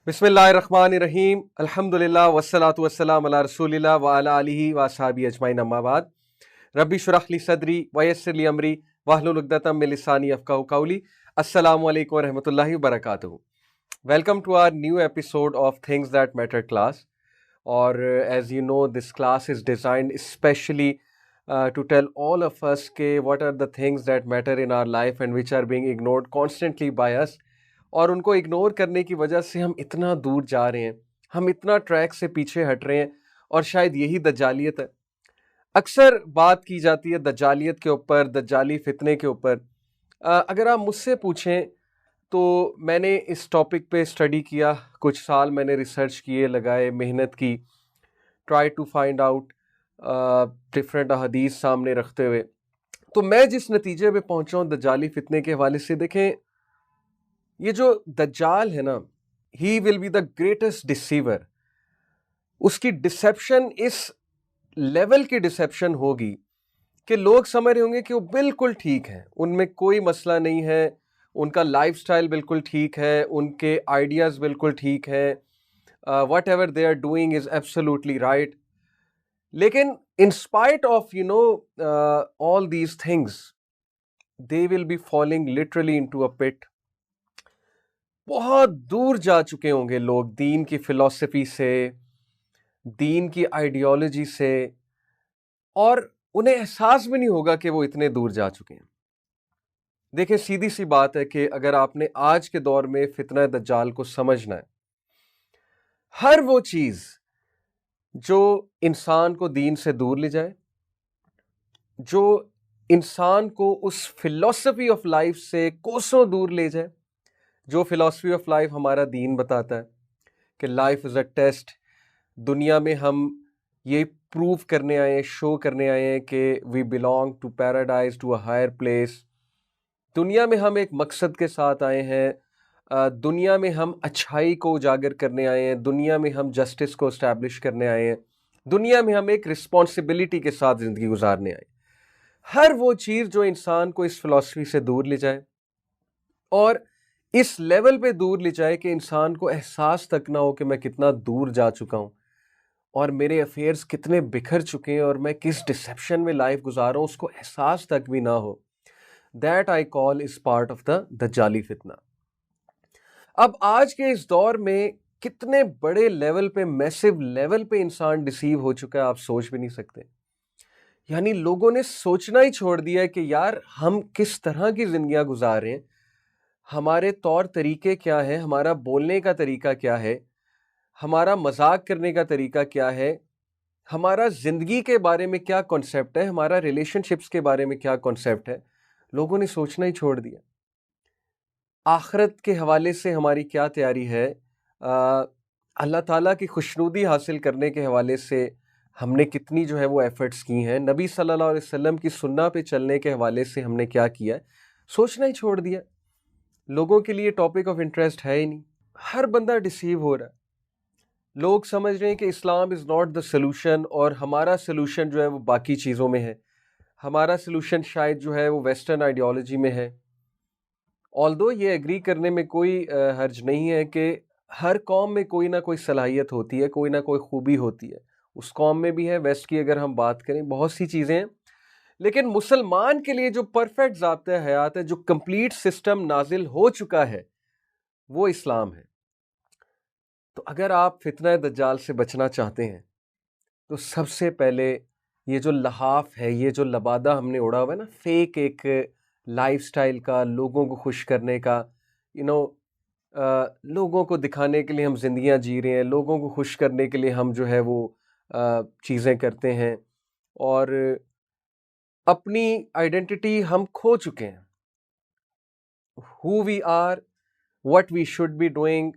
बिस्मिल्लाहिर्रहमानिर्रहीम अल्हम्दुलिल्लाह वस्सलातु वस्सलाम अला रसूलिल्लाह व अला आलिहि व अस्हाबी अजमाइन अम्मा बाद। रब्बी शुरह ली सदरी व यस्सिर ली अमरी वहलुल उक़दतम मिन लिसानी यफ़क़हू क़ौली। अस्सलामु अलैकुम व रहमतुल्लाहि व बरकातुहू। Welcome to our new episode of things that matter class. और as you know this class is designed specially to tell all of us के what are the things that matter in our life and which are being ignored constantly by us। और उनको ignore करने की वजह से हम इतना दूर जा रहे हैं, हम इतना ट्रैक से पीछे हट रहे हैं, और शायद यही दज्जालियत है। अक्सर बात की जाती है दज्जालियत के ऊपर, दज्जाली फितने के ऊपर। अगर आप मुझसे पूछें तो मैंने इस टॉपिक पे स्टडी किया, कुछ साल मैंने रिसर्च किए, लगाए, मेहनत की, try to find out different अहदीस सामने रखते हुए। तो मैं जिस नतीजे पे पहुंचा हूँ दज्जाली फितने के हवाले से, देखें, ये जो दज्जाल है ना, he will be the greatest deceiver. उसकी डिसेप्शन इस लेवल की डिसेप्शन होगी कि लोग समझ रहे होंगे कि वो बिल्कुल ठीक है, उनमें कोई मसला नहीं है, उनका लाइफस्टाइल बिल्कुल ठीक है, उनके आइडियाज बिल्कुल ठीक है, whatever they are doing is absolutely right. लेकिन in spite of all these things, they will be falling literally into a pit. बहुत दूर जा चुके होंगे लोग दीन की फिलॉसफी से, दीन की आइडियोलॉजी से, और उन्हें एहसास भी नहीं होगा कि वो इतने दूर जा चुके हैं। देखिए, सीधी सी बात है कि अगर आपने आज के दौर में फितना दज्जाल को समझना है, हर वो चीज जो इंसान को दीन से दूर ले जाए, जो इंसान को उस फिलॉसफी ऑफ लाइफ से कोसों दूर ले जाए, जो फिलॉसफी ऑफ लाइफ हमारा दीन बताता है कि लाइफ इज अ टेस्ट। दुनिया में हम ये प्रूव करने आए हैं, शो करने आए हैं कि we belong to paradise, to a higher place. दुनिया में हम एक मकसद के साथ आए हैं, दुनिया में हम अच्छाई को उजागर करने आए हैं, दुनिया में हम जस्टिस को इस्टेब्लिश करने आए हैं, दुनिया में हम एक रिस्पॉन्सिबिलिटी के साथ ज़िंदगी गुजारने आए। हर वो चीज़ जो इंसान को इस फिलॉसफी से दूर ले जाए और इस लेवल पे दूर ले जाए कि इंसान को एहसास तक ना हो कि मैं कितना दूर जा चुका हूँ और मेरे अफेयर्स कितने बिखर चुके हैं और मैं किस डिसेप्शन में लाइफ गुजार रहा हूँ, उसको एहसास तक भी ना हो, that I call is part of the दज्जाली फितना। अब आज के इस दौर में कितने बड़े लेवल पे, मैसिव लेवल पे इंसान डिसीव हो चुका है, आप सोच भी नहीं सकते। यानी लोगों ने सोचना ही छोड़ दिया है कि यार हम किस तरह की जिंदगियां गुजार रहे हैं, हमारे तौर तरीके क्या है, हमारा बोलने का तरीका क्या है, हमारा मजाक करने का तरीका क्या है, हमारा जिंदगी के बारे में क्या कॉन्सेप्ट है, हमारा रिलेशनशिप्स के बारे में क्या कॉन्सेप्ट है। लोगों ने सोचना ही छोड़ दिया। आखिरत के हवाले से हमारी क्या तैयारी है, अल्लाह ताला की खुशनुदी हासिल करने के हवाले से हमने कितनी जो है वो एफर्ट्स की हैं, नबी सल्लल्लाहु अलैहि वसल्लम की सुन्ना पे चलने के हवाले से हमने क्या किया है, सोचना ही छोड़ दिया। लोगों के लिए टॉपिक ऑफ इंटरेस्ट है ही नहीं। हर बंदा डिसीव हो रहा है। लोग समझ रहे हैं कि इस्लाम इज़ नॉट द सोल्यूशन और हमारा सोल्यूशन जो है वो बाकी चीज़ों में है, हमारा सोल्यूशन शायद जो है वो वेस्टर्न आइडियोलॉजी में है। ऑल्दो ये एग्री करने में कोई हर्ज नहीं है कि हर कौम में कोई ना कोई सलाहियत होती है, कोई ना कोई खूबी होती है। उस कौम में भी है, वेस्ट की अगर हम बात करें बहुत सी चीज़ें हैं, लेकिन मुसलमान के लिए जो परफेक्ट ज़ाब्ता हयात है, जो कंप्लीट सिस्टम नाजिल हो चुका है, वो इस्लाम है। तो अगर आप फितना दज्जाल से बचना चाहते हैं तो सबसे पहले ये जो लहाफ है, ये जो लबादा हमने उड़ा हुआ है ना, फेक एक लाइफस्टाइल का, लोगों को खुश करने का, यू नो लोगों को दिखाने के लिए हम जिंदगियां जी रहे हैं, लोगों को खुश करने के लिए हम जो है वो चीज़ें करते हैं, और अपनी आइडेंटिटी हम खो चुके हैं। Who we are, what we should be doing,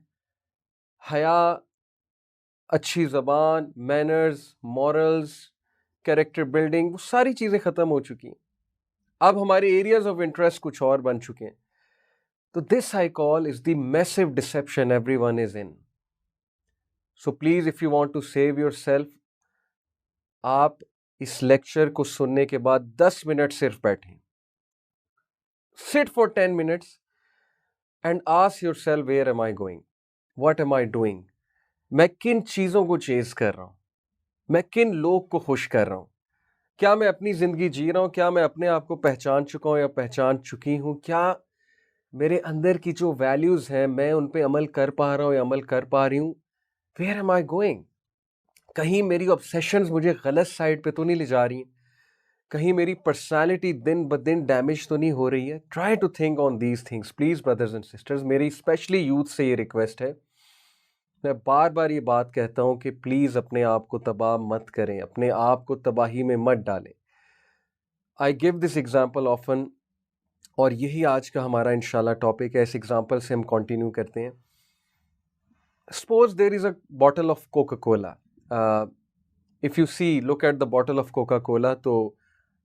हया, अच्छी ज़बान, मैनर्स, मॉरल्स, कैरेक्टर बिल्डिंग, वो सारी चीज़ें ख़त्म हो चुकी हैं। अब हमारे एरियाज ऑफ इंटरेस्ट कुछ और बन चुके हैं। तो this I call is the massive deception everyone is in. So please, if you want to save yourself, आप इस लेक्चर को सुनने के बाद 10 मिनट सिर्फ बैठें, sit for 10 minutes and ask yourself where am I going. What am I doing, मैं किन चीज़ों को चेज कर रहा हूँ, मैं किन लोग को खुश कर रहा हूँ, क्या मैं अपनी ज़िंदगी जी रहा हूँ, क्या मैं अपने आप को पहचान चुका हूँ या पहचान चुकी हूँ, क्या मेरे अंदर की जो वैल्यूज़ हैं मैं उन पे अमल कर पा रहा हूँ या अमल कर पा रही हूँ, वेयर एम आई गोइंग, कहीं मेरी ऑब्सेशंस मुझे गलत साइड पे तो नहीं ले जा रही हैं, कहीं मेरी पर्सनालिटी दिन ब दिन डैमेज तो नहीं हो रही है। Try to think on these things please brothers and sisters, मेरी स्पेशली यूथ से ये रिक्वेस्ट है। मैं बार बार ये बात कहता हूँ कि प्लीज़ अपने आप को तबाह मत करें, अपने आप को तबाही में मत डालें। I give this example often, और यही आज का हमारा इंशाल्लाह टॉपिक है। इस एग्जाम्पल से हम कंटिन्यू करते हैं। Suppose there is a bottle of Coca Cola, if you see look at the bottle of Coca Cola, तो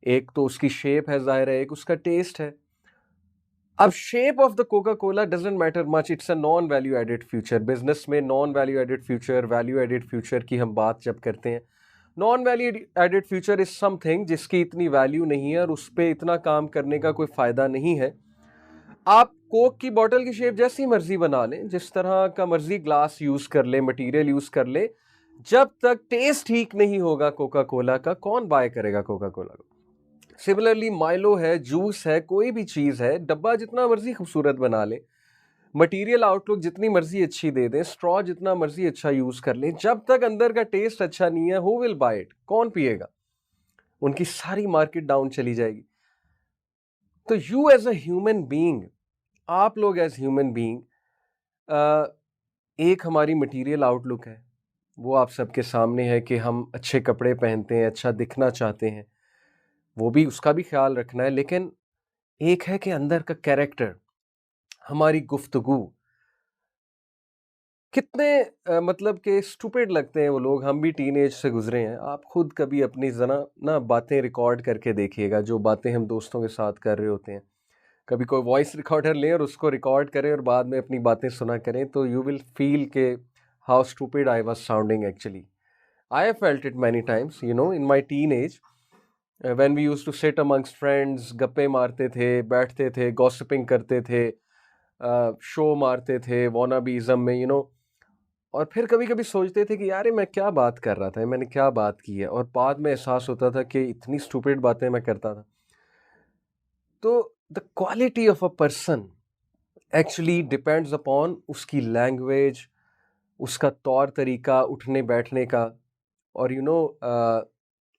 एक तो उसकी शेप है ज़ाहिर है, एक उसका टेस्ट है। अब shape of the Coca Cola doesn't matter much, it's a non value added future. Business में non value added future, value added future की हम बात जब करते हैं, non value added future is something जिसकी इतनी वैल्यू नहीं है और उस पर इतना काम करने का कोई फायदा नहीं है। आप कोक की बोतल की शेप जैसी मर्जी बना लें, जिस तरह का मर्जी ग्लास यूज कर ले, मटेरियल यूज कर ले, जब तक टेस्ट ठीक नहीं होगा कोका कोला का, कौन बाय करेगा कोका कोला को। सिमिलरली माइलो है, जूस है, कोई भी चीज है, डब्बा जितना मर्जी खूबसूरत बना ले, मटेरियल आउटलुक जितनी मर्जी अच्छी दे दें, स्ट्रॉ जितना मर्जी अच्छा यूज कर लें, जब तक अंदर का टेस्ट अच्छा नहीं है, हु विल बाय इट, कौन पिएगा, उनकी सारी मार्केट डाउन चली जाएगी। तो you as a human being, आप लोग एज ह्यूमन बीइंग, एक हमारी मटेरियल आउटलुक है, वो आप सबके सामने है कि हम अच्छे कपड़े पहनते हैं, अच्छा दिखना चाहते हैं, वो भी उसका भी ख्याल रखना है। लेकिन एक है कि अंदर का कैरेक्टर, हमारी गुफ्तगू, कितने मतलब कि स्टूपिड लगते हैं वो लोग। हम भी टीनेज से गुजरे हैं, आप खुद कभी अपनी जना ना बातें रिकॉर्ड करके देखिएगा, जो बातें हम दोस्तों के साथ कर रहे होते हैं। कभी कोई वॉइस रिकॉर्डर लें और उसको रिकॉर्ड करें और बाद में अपनी बातें सुना करें, तो यू विल फील के how stupid I was sounding actually. I have felt it many times, you know, in my teenage, when we used to sit amongst friends, गप्पे मारते थे, बैठते थे, गॉसिपिंग करते थे, शो मारते थे वॉनाबीज़म में, यू नो, और फिर कभी कभी सोचते थे कि यार ये मैं क्या बात कर रहा था, मैंने क्या बात की है, और बाद में एहसास होता था कि इतनी स्टूपिड बातें मैं करता था। तो the quality of a person actually depends upon उसकी लैंग्वेज, उसका तौर तरीका उठने बैठने का, और यू नो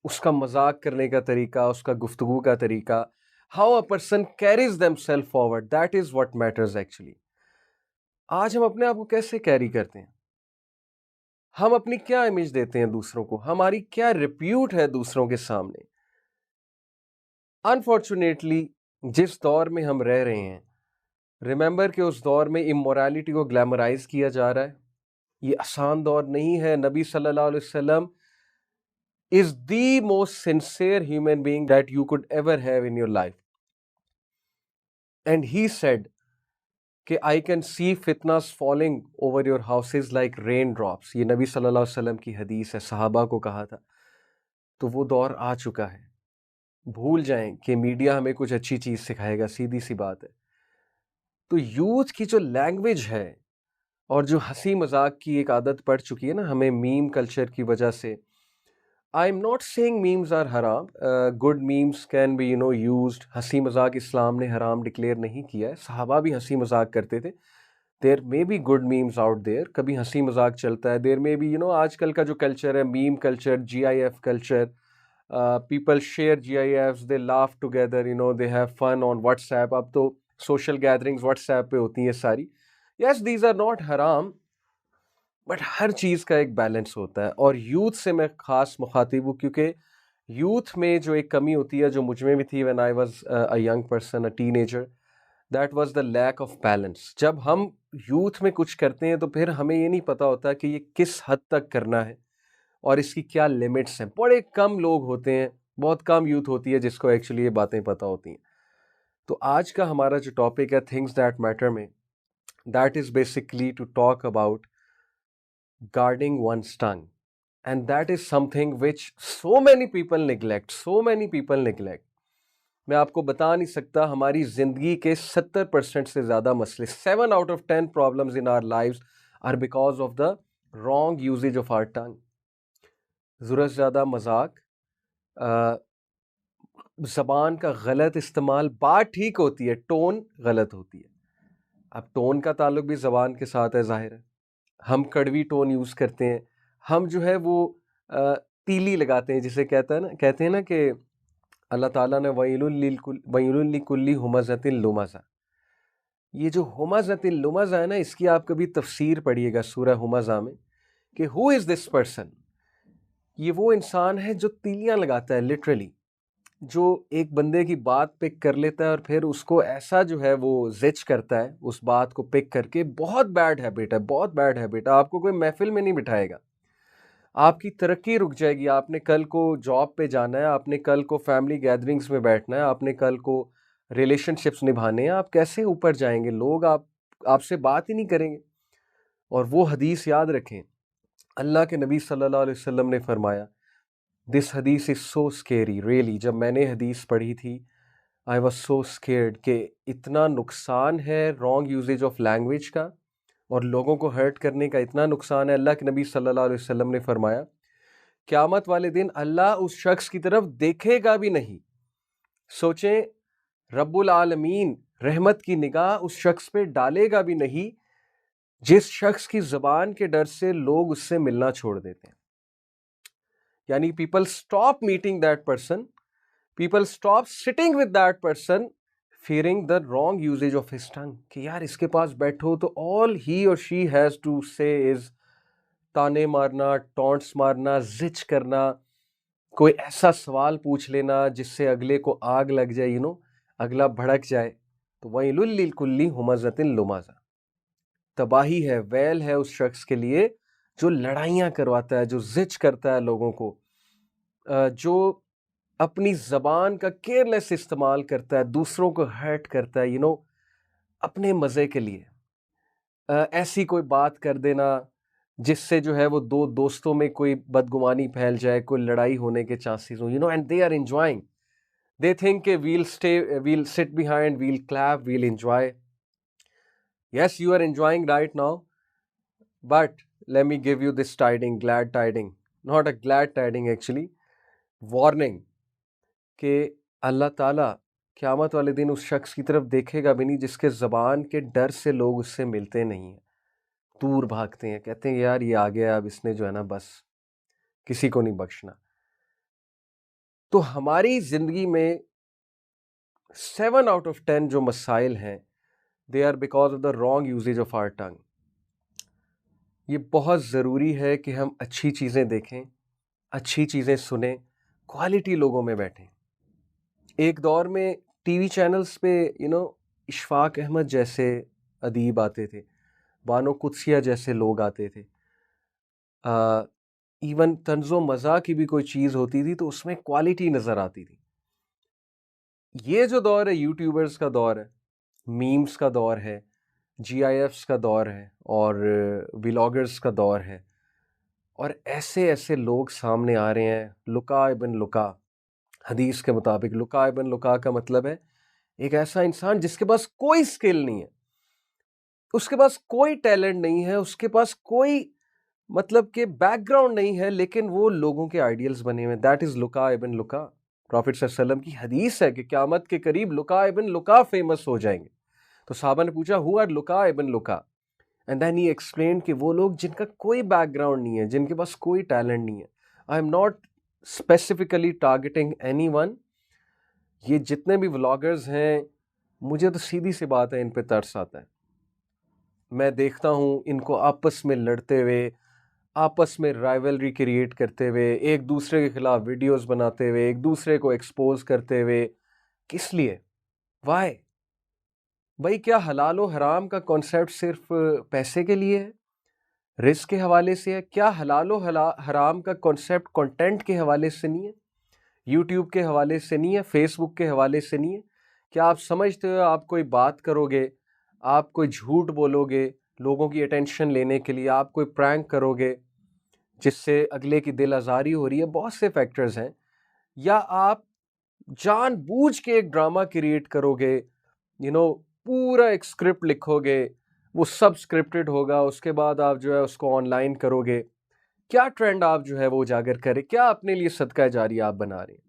उसका मजाक करने का तरीका, उसका गुफ्तगू का तरीका, how a person carries themselves forward, that is what matters actually. आज हम अपने आप को कैसे कैरी करते हैं, हम अपनी क्या इमेज देते हैं दूसरों को, हमारी क्या रिप्यूट है दूसरों के सामने। अनफॉर्चुनेटली जिस दौर में हम रह रहे हैं, रिमेंबर कि उस दौर में इमोरालिटी को ग्लैमराइज किया जा रहा है। ये आसान दौर नहीं है। नबी सल्लल्लाहु अलैहि वसल्लम is the most sincere human being that you could ever have in your life, and he said कि I can see fitnas falling over your houses like raindrops। ये नबी सल्लल्लाहु अलैहि वसल्लम की हदीस है, सहाबा को कहा था। तो वो दौर आ चुका है। भूल जाएं कि मीडिया हमें कुछ अच्छी चीज सिखाएगा, सीधी सी बात है। तो यूथ की जो लैंग्वेज है और जो हंसी मजाक की एक आदत पड़ चुकी है ना हमें मीम कल्चर की वजह से, I am not saying memes are हराम, good memes can be used. हंसी मजाक इस्लाम ने हराम डिक्लेयर नहीं किया है, सहाबा भी हंसी मजाक करते थे। There may be good memes out there, कभी हंसी मजाक चलता है। देयर मे बी आजकल का जो कल्चर है, meme culture, GIF culture, people share GIFs, they laugh together, they have fun on WhatsApp. अब तो सोशल गैदरिंग्स व्हाट्सएप पे होती हैं सारी। यस, दीज आर नॉट हराम, बट हर चीज़ का एक बैलेंस होता है। और यूथ से मैं ख़ास मुखातिब हूँ, क्योंकि यूथ में जो एक कमी होती है, जो मुझ में भी थी when I was a young person, a teenager, that was the lack of balance. जब हम यूथ में कुछ करते हैं तो फिर हमें ये नहीं पता होता कि ये किस हद तक करना है और इसकी क्या लिमिट्स हैं। बड़े कम लोग होते हैं, बहुत कम यूथ होती है जिसको एक्चुअली ये बातें पता होती हैं। तो आज का हमारा जो टॉपिक है थिंग्स दैट मैटर में, that is basically to talk about guarding one's tongue, and that is something which so many people neglect, so many people neglect। मैं आपको बता नहीं सकता, हमारी जिंदगी के 70% से ज्यादा मसले, 7 out of 10 problems in our lives are because of the wrong usage of our tongue. ज़रूरत से ज़्यादा मजाक, ज़बान का गलत इस्तेमाल, बात ठीक होती है, टोन गलत होती है। अब टोन का ताल्लुक भी ज़बान के साथ है, जाहिर है। हम कड़वी टोन यूज़ करते हैं, हम जो है वो तीली लगाते हैं, जिसे कहते हैं ना कि अल्लाह ताला ने वैलुन लिकुल्ली हुमज़तिन लुमज़ा, ये जो हुमज़तिन लुमज़ा है ना, इसकी आप कभी तफसीर पढ़िएगा सूरह हुमज़ा में कि हु इज़ दिस पर्सन। ये वो इंसान है जो तीलियां लगाता है, लिटरली, जो एक बंदे की बात पिक कर लेता है और फिर उसको ऐसा जो है वो जिच करता है उस बात को पिक करके। बहुत बैड हैबिट है, बहुत बैड हैबिट है। आपको कोई महफिल में नहीं बिठाएगा, आपकी तरक्की रुक जाएगी। आपने कल को जॉब पे जाना है, आपने कल को फैमिली गैदरिंग्स में बैठना है, आपने कल को रिलेशनशिप्स निभाने हैं, आप कैसे ऊपर जाएंगे? लोग आपसे बात ही नहीं करेंगे। और वो हदीस याद रखें, अल्लाह के नबी सल्लल्लाहु अलैहि वसल्लम ने फरमाया, दिस हदीस इज़ सो स्केरी रियली। जब मैंने हदीस पढ़ी थी, आई वॉज सो स्केर्ड कि इतना नुकसान है रॉन्ग यूजेज ऑफ लैंग्वेज का, और लोगों को हर्ट करने का इतना नुकसान है। अल्लाह के नबी सल्लल्लाहु अलैहि वसल्लम ने फरमाया, क़यामत वाले दिन अल्लाह उस शख्स की तरफ देखेगा भी नहीं। सोचें, रब्बुल आलमीन रहमत की निगाह उस शख्स पे डालेगा भी नहीं जिस शख्स की ज़बान के डर से लोग उससे मिलना छोड़ देते हैं। यानी people stop meeting that person, people stop sitting with that person, fearing the wrong usage of his tongue, कि यार इसके पास बैठो तो all he or she has to say is ताने मारना, टॉन्ट्स मारना, जिच करना, कोई ऐसा सवाल पूछ लेना जिससे अगले को आग लग जाए, अगला भड़क जाए। तो वैलुल लिकुल्ली हुमज़तिन लुमज़ा, तबाही है, वैल है उस शख्स के लिए जो लड़ाइयाँ करवाता है, जो जिच करता है लोगों को, जो अपनी ज़बान का केयरलेस इस्तेमाल करता है, दूसरों को हर्ट करता है, अपने मज़े के लिए। ऐसी कोई बात कर देना जिससे जो है वो दो दोस्तों में कोई बदगुमानी फैल जाए, कोई लड़ाई होने के चांसेस हो, and they are enjoying, they think के we'll sit behind, we'll clap, we'll enjoy. Yes, you are enjoying right now, but let me give you this tiding, glad tiding, not a glad tiding actually, warning, कि अल्लाह ताला क़यामत वाले दिन उस शख्स की तरफ देखेगा भी नहीं जिसके ज़बान के डर से लोग उससे मिलते नहीं हैं, दूर भागते हैं, कहते हैं यार ये आ गया, अब इसने जो है ना बस किसी को नहीं बख्शना। तो हमारी ज़िंदगी में 7 out of 10 जो मसाइल हैं, they are because of the wrong usage of our tongue. ये बहुत ज़रूरी है कि हम अच्छी चीज़ें देखें, अच्छी चीज़ें सुने, क्वालिटी लोगों में बैठें। एक दौर में टीवी चैनल्स पे इशफाक अहमद जैसे अदीब आते थे, बानो कुदसिया जैसे लोग आते थे, इवन तंज़ो मज़ा की भी कोई चीज़ होती थी तो उसमें क्वालिटी नज़र आती थी। ये जो दौर है, यूट्यूबर्स का दौर है, मीम्स का दौर है, GIFs का दौर है, और व्लॉगर्स का दौर है, और ऐसे ऐसे लोग सामने आ रहे हैं। लुका इब्न लुका, हदीस के मुताबिक लुका इब्न लुका का मतलब है एक ऐसा इंसान जिसके पास कोई स्किल नहीं है, उसके पास कोई टैलेंट नहीं है, उसके पास कोई मतलब के बैकग्राउंड नहीं है, लेकिन वो लोगों के आइडियल्स बने हुए हैं। दैट इज लुका इब्न लुका। प्रॉफिट सल्लल्लाहु अलैहि वसल्लम की हदीस है कि क़यामत के करीब लुका इब्न लुका फेमस हो जाएंगे। तो साहबा ने पूछा, हु आर लुका इब्न लुका? एंड देन ही एक्सप्लेन कि वो लोग जिनका कोई बैकग्राउंड नहीं है, जिनके पास कोई टैलेंट नहीं है। आई am not specifically targeting anyone. ये जितने भी व्लॉगर्स हैं, मुझे तो सीधी सी बात है, इन पे तरस आता है। मैं देखता हूँ इनको आपस में लड़ते हुए, आपस में राइवलरी क्रिएट करते हुए, एक दूसरे के खिलाफ वीडियोस बनाते हुए, एक दूसरे को एक्सपोज करते हुए। किस लिए? वाई? भाई, क्या हलाल और हराम का कॉन्सेप्ट सिर्फ पैसे के लिए है, रिस्क के हवाले से है? क्या हलाल और हराम का कॉन्सेप्ट कंटेंट के हवाले से नहीं है, यूट्यूब के हवाले से नहीं है, फेसबुक के हवाले से नहीं है? क्या आप समझते हो आप कोई बात करोगे, आप कोई झूठ बोलोगे लोगों की अटेंशन लेने के लिए, आप कोई प्रैंक करोगे जिससे अगले की दिल आज़ारी हो रही है, बहुत से फैक्टर्स हैं, या आप जानबूझ के एक ड्रामा क्रिएट करोगे, पूरा एक स्क्रिप्ट लिखोगे, वो सब स्क्रिप्टेड होगा, उसके बाद आप जो है उसको ऑनलाइन करोगे, क्या ट्रेंड आप जो है वो उजागर करें, क्या अपने लिए सदका जारी आप बना रहे हैं।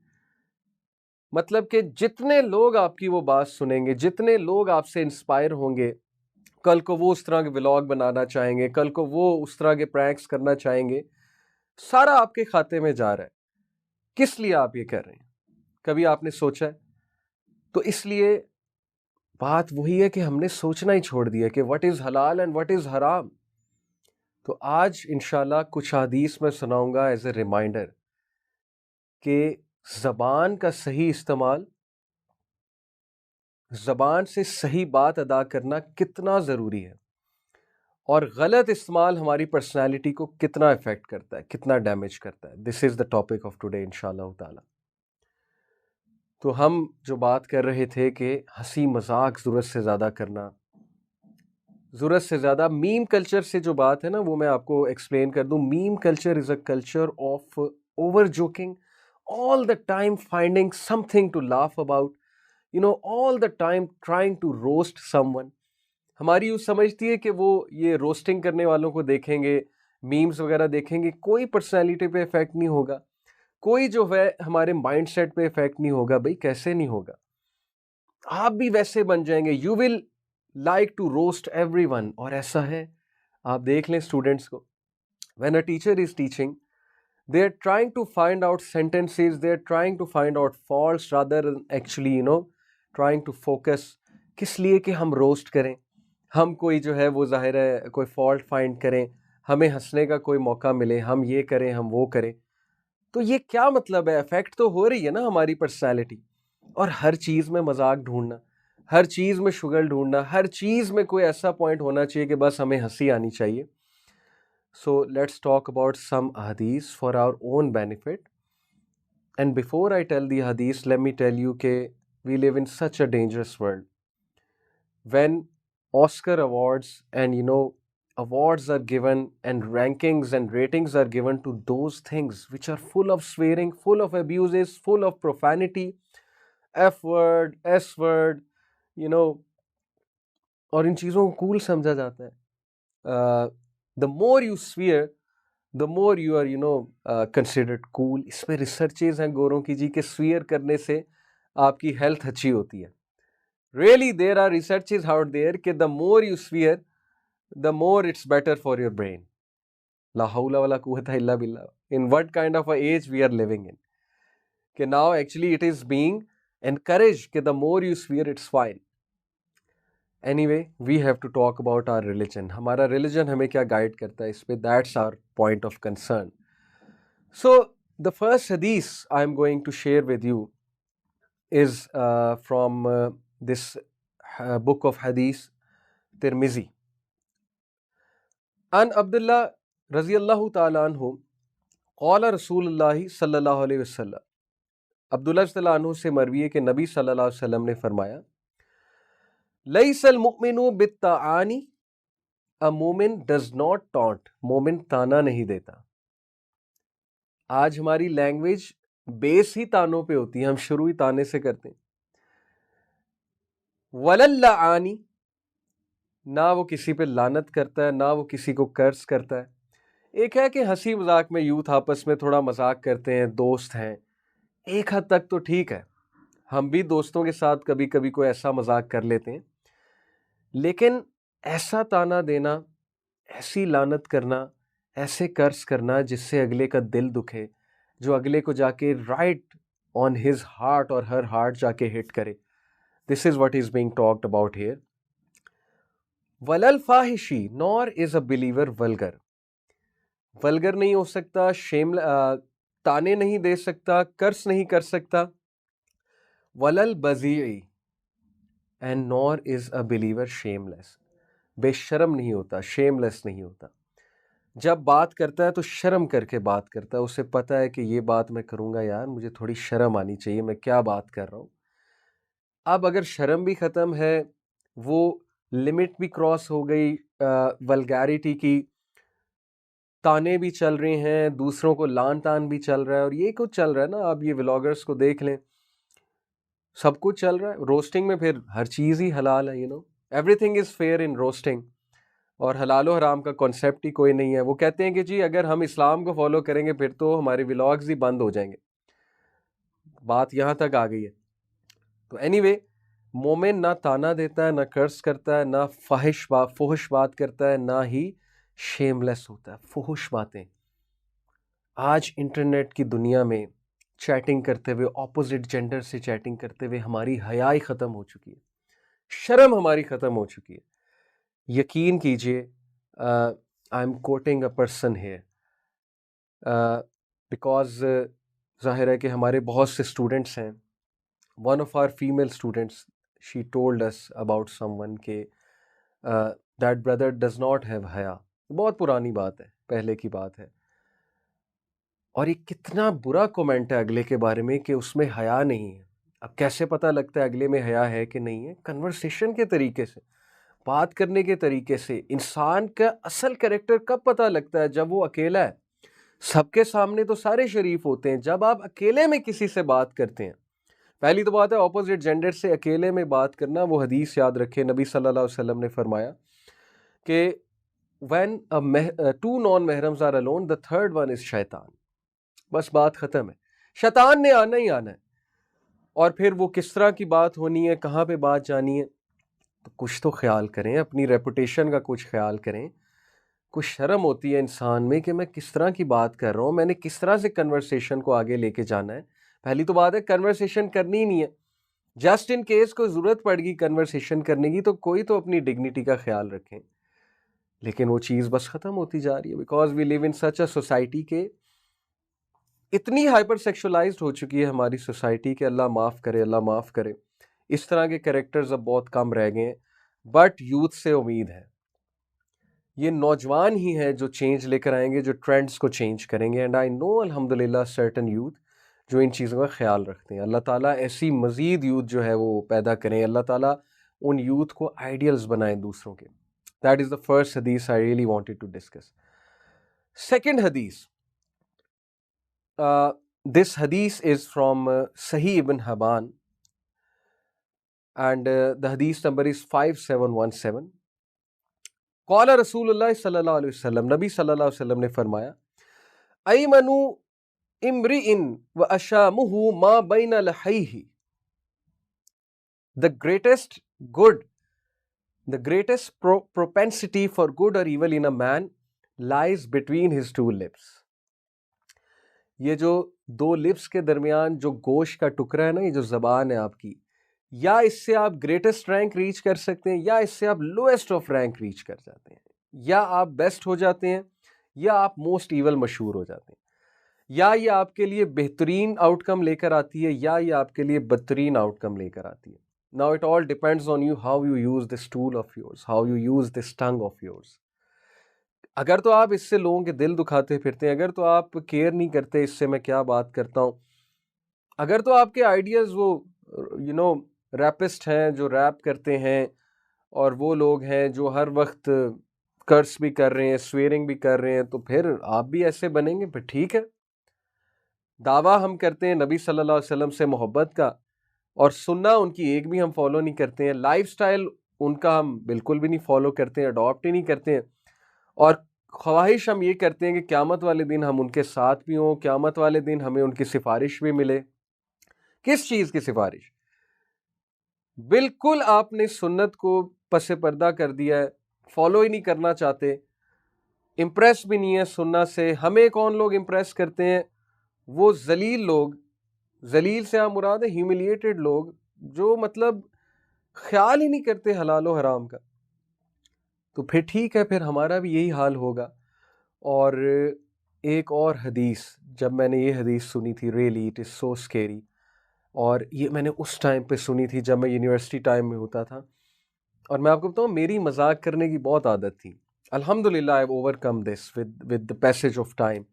मतलब कि जितने लोग आपकी वो बात सुनेंगे, जितने लोग आपसे इंस्पायर होंगे, कल को वो उस तरह के व्लॉग बनाना चाहेंगे, कल को वो उस तरह के प्रैंक्स करना चाहेंगे, सारा आपके खाते में जा रहा है। किस लिए आप ये कर रहे हैं, कभी आपने सोचा है? तो इसलिए बात वही है कि हमने सोचना ही छोड़ दिया कि व्हाट इज हलाल एंड व्हाट इज हराम। तो आज इंशाल्लाह कुछ हदीस में सुनाऊंगा एज ए रिमाइंडर कि ज़बान का सही इस्तेमाल, ज़बान से सही बात अदा करना कितना ज़रूरी है, और गलत इस्तेमाल हमारी पर्सनैलिटी को कितना इफेक्ट करता है, कितना डैमेज करता है। This is the topic of today इंशाल्लाह ताला। तो हम जो बात कर रहे थे कि हंसी मजाक ज़रूरत से ज़्यादा करना, ज़रूरत से ज़्यादा मीम कल्चर से जो बात है ना, वो मैं आपको एक्सप्लेन कर दूं। Meme culture is a culture of over joking, all the time finding something to laugh about, all the time trying to roast someone. हमारी यूँ समझती है कि वो ये रोस्टिंग करने वालों को देखेंगे, मीम्स वगैरह देखेंगे, कोई पर्सनैलिटी पे इफेक्ट नहीं होगा, कोई जो है हमारे माइंडसेट पे इफेक्ट नहीं होगा। भाई कैसे नहीं होगा, आप भी वैसे बन जाएंगे। You will like to roast everyone. और ऐसा है, आप देख लें स्टूडेंट्स को, when a teacher is teaching, they are trying to find out sentences, they are trying to find out faults rather than actually trying to focus। किस लिए कि हम रोस्ट करें, हम कोई जो है वो जाहिर है कोई फॉल्ट फाइंड करें, हमें हंसने का कोई मौका मिले, हम ये करें हम वो करें। तो ये क्या मतलब है, इफेक्ट तो हो रही है ना हमारी पर्सनैलिटी। और हर चीज़ में मजाक ढूंढना, हर चीज़ में शुगल ढूंढना, हर चीज़ में कोई ऐसा पॉइंट होना चाहिए कि बस हमें हंसी आनी चाहिए। So let's talk about some hadiths for our own benefit. And before I tell the hadiths, let me tell you that we live in such a dangerous world. When Oscar awards and awards are given and rankings and ratings are given to those things which are full of swearing, full of abuses, full of profanity, F word, S word, you know, और इन चीज़ों को cool समझा जाता है। The more you swear, the more you are considered cool। इस पे researches हैं गोरों की जी के स्वीयर करने से आपकी हेल्थ अच्छी होती है। Really there are researches out there कि the more you swear the more it's better for your brain. ला हौला वला कुव्वता इल्ला बिल्लाह। In what kind of a age we are living in, कि now actually it is being encourage कि the more you swear it's fine. Anyway, we have to talk about our religion. हमारा religion हमें क्या guide करता है इस पे, that's our point of concern. So the first hadith I am going to share with you is from this book of hadith, Tirmizi. An Abdullah radiyallahu ta'ala anhu, qala Rasulullah sallallahu alaihi wasallam. Abdullah रज़ियल्लाहु अन्हु से मरवी है कि नबी सल्लल्लाहु अलैहि वसल्लम ने फरमाया, लैसल मुमिनु बित्ताआनी, अ मोमिन डज नॉट टॉन्ट, मोमिन ताना नहीं देता। आज हमारी लैंग्वेज बेस ही तानों पे होती है, हम शुरू ही ताने से करते हैं। वलल्लाआनी, ना वो किसी पे लानत करता है, ना वो किसी को कर्ज करता है। एक है कि हंसी मजाक में यूथ आपस में थोड़ा मजाक करते हैं, दोस्त हैं, एक हद तक तो ठीक है, हम भी दोस्तों के साथ कभी कभी कोई ऐसा मजाक कर लेते हैं। लेकिन ऐसा ताना देना, ऐसी लानत करना, ऐसे कर्ज करना जिससे अगले का दिल दुखे, जो अगले को जाके राइट ऑन हिज हार्ट और हर हार्ट जाके हिट करे, this is what is being talked about here. वलल फाहिशी, nor is a believer vulgar. Vulgar नहीं हो सकता, ताने नहीं दे सकता, कर्ज नहीं कर सकता। वलल बज़ीई, and nor is a believer shameless. बेशर्म नहीं होता, शेमलेस नहीं होता। जब बात करता है तो शर्म करके बात करता है, उसे पता है कि ये बात मैं करूंगा यार, मुझे थोड़ी शर्म आनी चाहिए, मैं क्या बात कर रहा हूं। अब अगर शर्म भी खत्म है, वो लिमिट भी क्रॉस हो गई वल्गैरिटी की, ताने भी चल रहे हैं, दूसरों को लान तान भी चल रहा है, और ये कुछ चल रहा है ना, आप ये व्लॉगर्स को देख लें, सब कुछ चल रहा है। रोस्टिंग में फिर हर चीज़ ही हलाल है, everything is fair in roasting. और हलाल हराम का कॉन्सेप्ट ही कोई नहीं है। वो कहते हैं कि जी अगर हम इस्लाम को फॉलो करेंगे फिर तो हमारे व्लॉग्स ही बंद हो जाएंगे। बात यहाँ तक आ गई है। तो एनीवे, मोमिन ना ताना देता है, ना कर्ज करता है, ना फुहश बात करता है, ना ही शेमलेस होता है। फुहश बातें आज इंटरनेट की दुनिया में चैटिंग करते हुए, ऑपोजिट जेंडर से चैटिंग करते हुए हमारी हयाई ख़त्म हो चुकी है, शर्म हमारी ख़त्म हो चुकी है। यकीन कीजिए, I am quoting a person here because ज़ाहिर है कि हमारे बहुत से स्टूडेंट्स हैं। One of our female students, she told us about someone के that brother does not have हया। बहुत पुरानी बात है, पहले की बात है। और ये कितना बुरा कमेंट है अगले के बारे में कि उसमें हया नहीं है। अब कैसे पता लगता है अगले में हया है कि नहीं है? कन्वर्सेशन के तरीके से, बात करने के तरीके से। इंसान का असल कैरेक्टर कब पता लगता है? जब वो अकेला है। सबके सामने तो सारे शरीफ होते हैं, जब आप अकेले में किसी से बात करते हैं। पहली तो बात है ऑपोजिट जेंडर से अकेले में बात करना। वो हदीस याद रखें, नबी सल्लल्लाहु अलैहि वसल्लम ने फरमाया कि when two non-महरम्स are alone, the third one is शैतान। बस बात खत्म है, शैतान ने आना ही आना है। और फिर वो किस तरह की बात होनी है, कहाँ पे बात जानी है, तो कुछ तो ख्याल करें, अपनी रेपुटेशन का कुछ ख्याल करें। कुछ शर्म होती है इंसान में कि मैं किस तरह की बात कर रहा हूँ, मैंने किस तरह से कन्वर्सेशन को आगे लेके जाना है। पहली तो बात है कन्वर्सेशन करनी ही नहीं है। जस्ट इन केस कोई ज़रूरत पड़ गई कन्वर्सेशन करने की तो कोई तो अपनी डिग्निटी का ख्याल रखें। लेकिन वो चीज़ बस ख़त्म होती जा रही है because we live in such a society के इतनी हाइपर सेक्सुअलाइज्ड हो चुकी है हमारी सोसाइटी के, अल्लाह माफ़ करे, अल्लाह माफ़ करे। इस तरह के कैरेक्टर्स अब बहुत कम रह गए हैं। बट यूथ से उम्मीद है, ये नौजवान ही हैं जो चेंज लेकर आएंगे, जो ट्रेंड्स को चेंज करेंगे। एंड आई नो अल्हम्दुलिल्लाह सर्टन यूथ जो इन चीज़ों का ख्याल रखते हैं। अल्लाह ताला ऐसी मज़ीद यूथ जो है वो पैदा करें। अल्लाह ताला उन यूथ को आइडियल्स बनाएं दूसरों के। दैट इज़ द फर्स्ट हदीस I really wanted to discuss. Second हदीस, this hadith is from Sahih ibn Hibban and the hadith number is 5717. क़ाला रसूलुल्लाह सल्लल्लाहु अलैहि वसल्लम, नबी सल्लल्लाहु अलैहि वसल्लम ने फरमाया, अयमनु इम्रिइन व अशामुहु मा ban लहैहि। The greatest good, the greatest propensity for good or evil in a man lies between his two lips. ये जो दो लिप्स के दरमियान जो गोश्त का टुकड़ा है ना, ये जो ज़बान है आपकी, या इससे आप ग्रेटेस्ट रैंक रीच कर सकते हैं या इससे आप लोएस्ट ऑफ रैंक रीच कर जाते हैं। या आप बेस्ट हो जाते हैं या आप मोस्ट ईवल मशहूर हो जाते हैं। या ये आपके लिए बेहतरीन आउटकम लेकर आती है या ये आपके लिए बदतरीन आउटकम लेकर आती है। Now it all depends on you, how you use this tool of yours, how you use this tongue of yours. अगर तो आप इससे लोगों के दिल दुखाते फिरते हैं, अगर तो आप केयर नहीं करते इससे मैं क्या बात करता हूँ, अगर तो आपके आइडियाज़ वो रैपिस्ट हैं जो रैप करते हैं और वो लोग हैं जो हर वक्त कर्स भी कर रहे हैं, स्वेरिंग भी कर रहे हैं, तो फिर आप भी ऐसे बनेंगे। फिर ठीक है, दावा हम करते हैं नबी सल्लल्लाहु अलैहि वसल्लम से मोहब्बत का और सुन्ना उनकी एक भी हम फॉलो नहीं करते हैं, लाइफस्टाइल उनका हम बिल्कुल भी नहीं फॉलो करते हैं, अडॉप्ट ही नहीं करते हैं। और ख्वाहिश हम ये करते हैं कि क़यामत वाले दिन हम उनके साथ भी हों, क़यामत वाले दिन हमें उनकी सिफारिश भी मिले। किस चीज़ की सिफारिश? बिल्कुल आपने सुन्नत को पसे पर्दा कर दिया है, फॉलो ही नहीं करना चाहते, इम्प्रेस भी नहीं है सुन्नत से। हमें कौन लोग इम्प्रेस करते हैं? वो जलील लोग, जलील से आप मुराद है ह्यूमिलिएटेड लोग, जो मतलब ख्याल ही नहीं करते हलाल और हराम का। तो फिर ठीक है, फिर हमारा भी यही हाल होगा। और एक और हदीस, जब मैंने ये हदीस सुनी थी, really it is so scary, और ये मैंने उस टाइम पे सुनी थी जब मैं यूनिवर्सिटी टाइम में होता था। और मैं आपको बताऊँ, मेरी मजाक करने की बहुत आदत थी। अल्हम्दुलिल्लाह I have overcome this with the passage of time.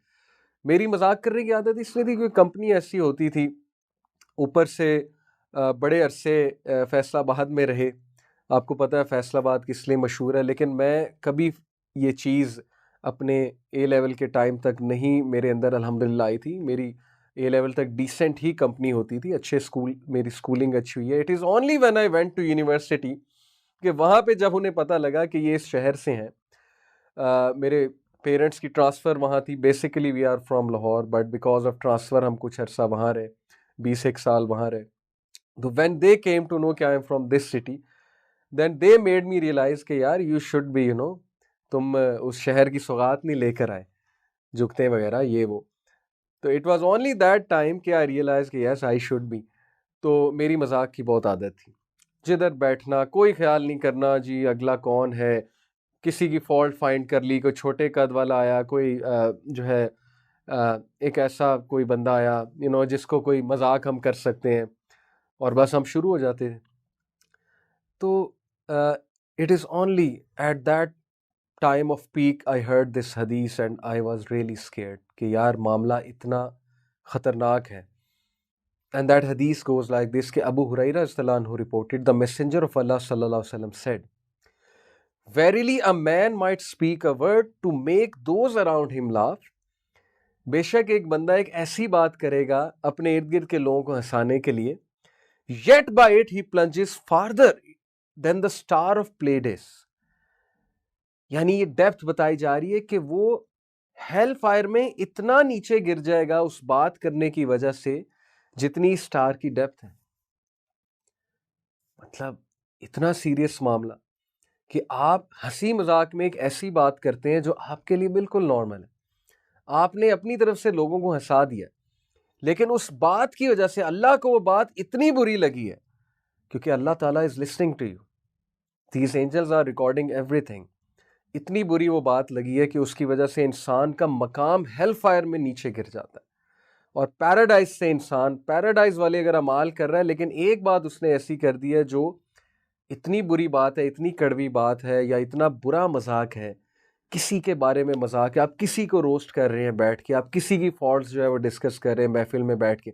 मेरी मजाक करने की आदत इसलिए थी क्योंकि कंपनी ऐसी होती थी, ऊपर से बड़े अरसे फैसलाबाद में रहे। आपको पता है फैसलाबाद किस लिए मशहूर है, लेकिन मैं कभी ये चीज़ अपने ए लेवल के टाइम तक नहीं मेरे अंदर अल्हम्दुलिल्लाह आई थी। मेरी ए लेवल तक डिसेंट ही कंपनी होती थी, अच्छे स्कूल, मेरी स्कूलिंग अच्छी हुई है। It is only when I went to university कि वहाँ पे जब उन्हें पता लगा कि ये इस शहर से हैं मेरे पेरेंट्स की ट्रांसफ़र वहाँ थी। Basically we are from Lahore, but because of transfer हम कुछ अर्सा वहाँ रहे, 20 साल वहाँ रहे। तो when they came to know कि I am from this city, then they made me realise कि यार यू शुड बी, तुम उस शहर की सौगात नहीं लेकर आए, जुगते वगैरह ये वो। तो it was only that time कि आई रियलाइज कि यस आई शुड बी। तो मेरी मजाक की बहुत आदत थी, जिधर बैठना कोई ख्याल नहीं करना जी अगला कौन है, किसी की फॉल्ट फाइंड कर ली, कोई छोटे कद वाला आया, कोई जो है एक ऐसा कोई बंदा आया जिसको कोई मजाक हम कर सकते हैं, और बस हम शुरू हो जाते थे। तो it is only at that time of peak I heard this हदीस and I was really scared कि यार मामला इतना ख़तरनाक है। एंड दैट हदीस गोज़ लाइक दिस कि अबू हुरैरा रज़ियल्लाहु अन्हु रिपोर्टेड द मैसेंजर ऑफ अल्लाह सल्लल्लाहु अलैहि वसल्लम said, Verily a man might speak a word to make those around him laugh. बेशक एक बंदा एक ऐसी बात करेगा अपने इर्द गिर्द के लोगों को हंसाने के लिए, yet by it he plunges farther than the star of Pleiades. यानी ये डेप्थ बताई जा रही है कि वो हेल फायर में इतना नीचे गिर जाएगा उस बात करने की वजह से जितनी स्टार की डेप्थ है। मतलब इतना सीरियस मामला कि आप हंसी मजाक में एक ऐसी बात करते हैं जो आपके लिए बिल्कुल नॉर्मल है, आपने अपनी तरफ से लोगों को हंसा दिया, लेकिन उस बात की वजह से अल्लाह को वो बात इतनी बुरी लगी है, क्योंकि अल्लाह ताला is listening to you, these angels are recording everything. इतनी बुरी वो बात लगी है कि उसकी वजह से इंसान का मकाम हेल फायर में नीचे गिर जाता है, और पैराडाइज से इंसान पैराडाइज वाले अगर अमाल कर रहा है, लेकिन एक बात उसने ऐसी कर दी है जो इतनी बुरी बात है, इतनी कड़वी बात है, या इतना बुरा मजाक है, किसी के बारे में मजाक है, आप किसी को रोस्ट कर रहे हैं बैठ के, आप किसी की फॉल्ट्स जो है वो डिस्कस कर रहे हैं महफिल में बैठ के,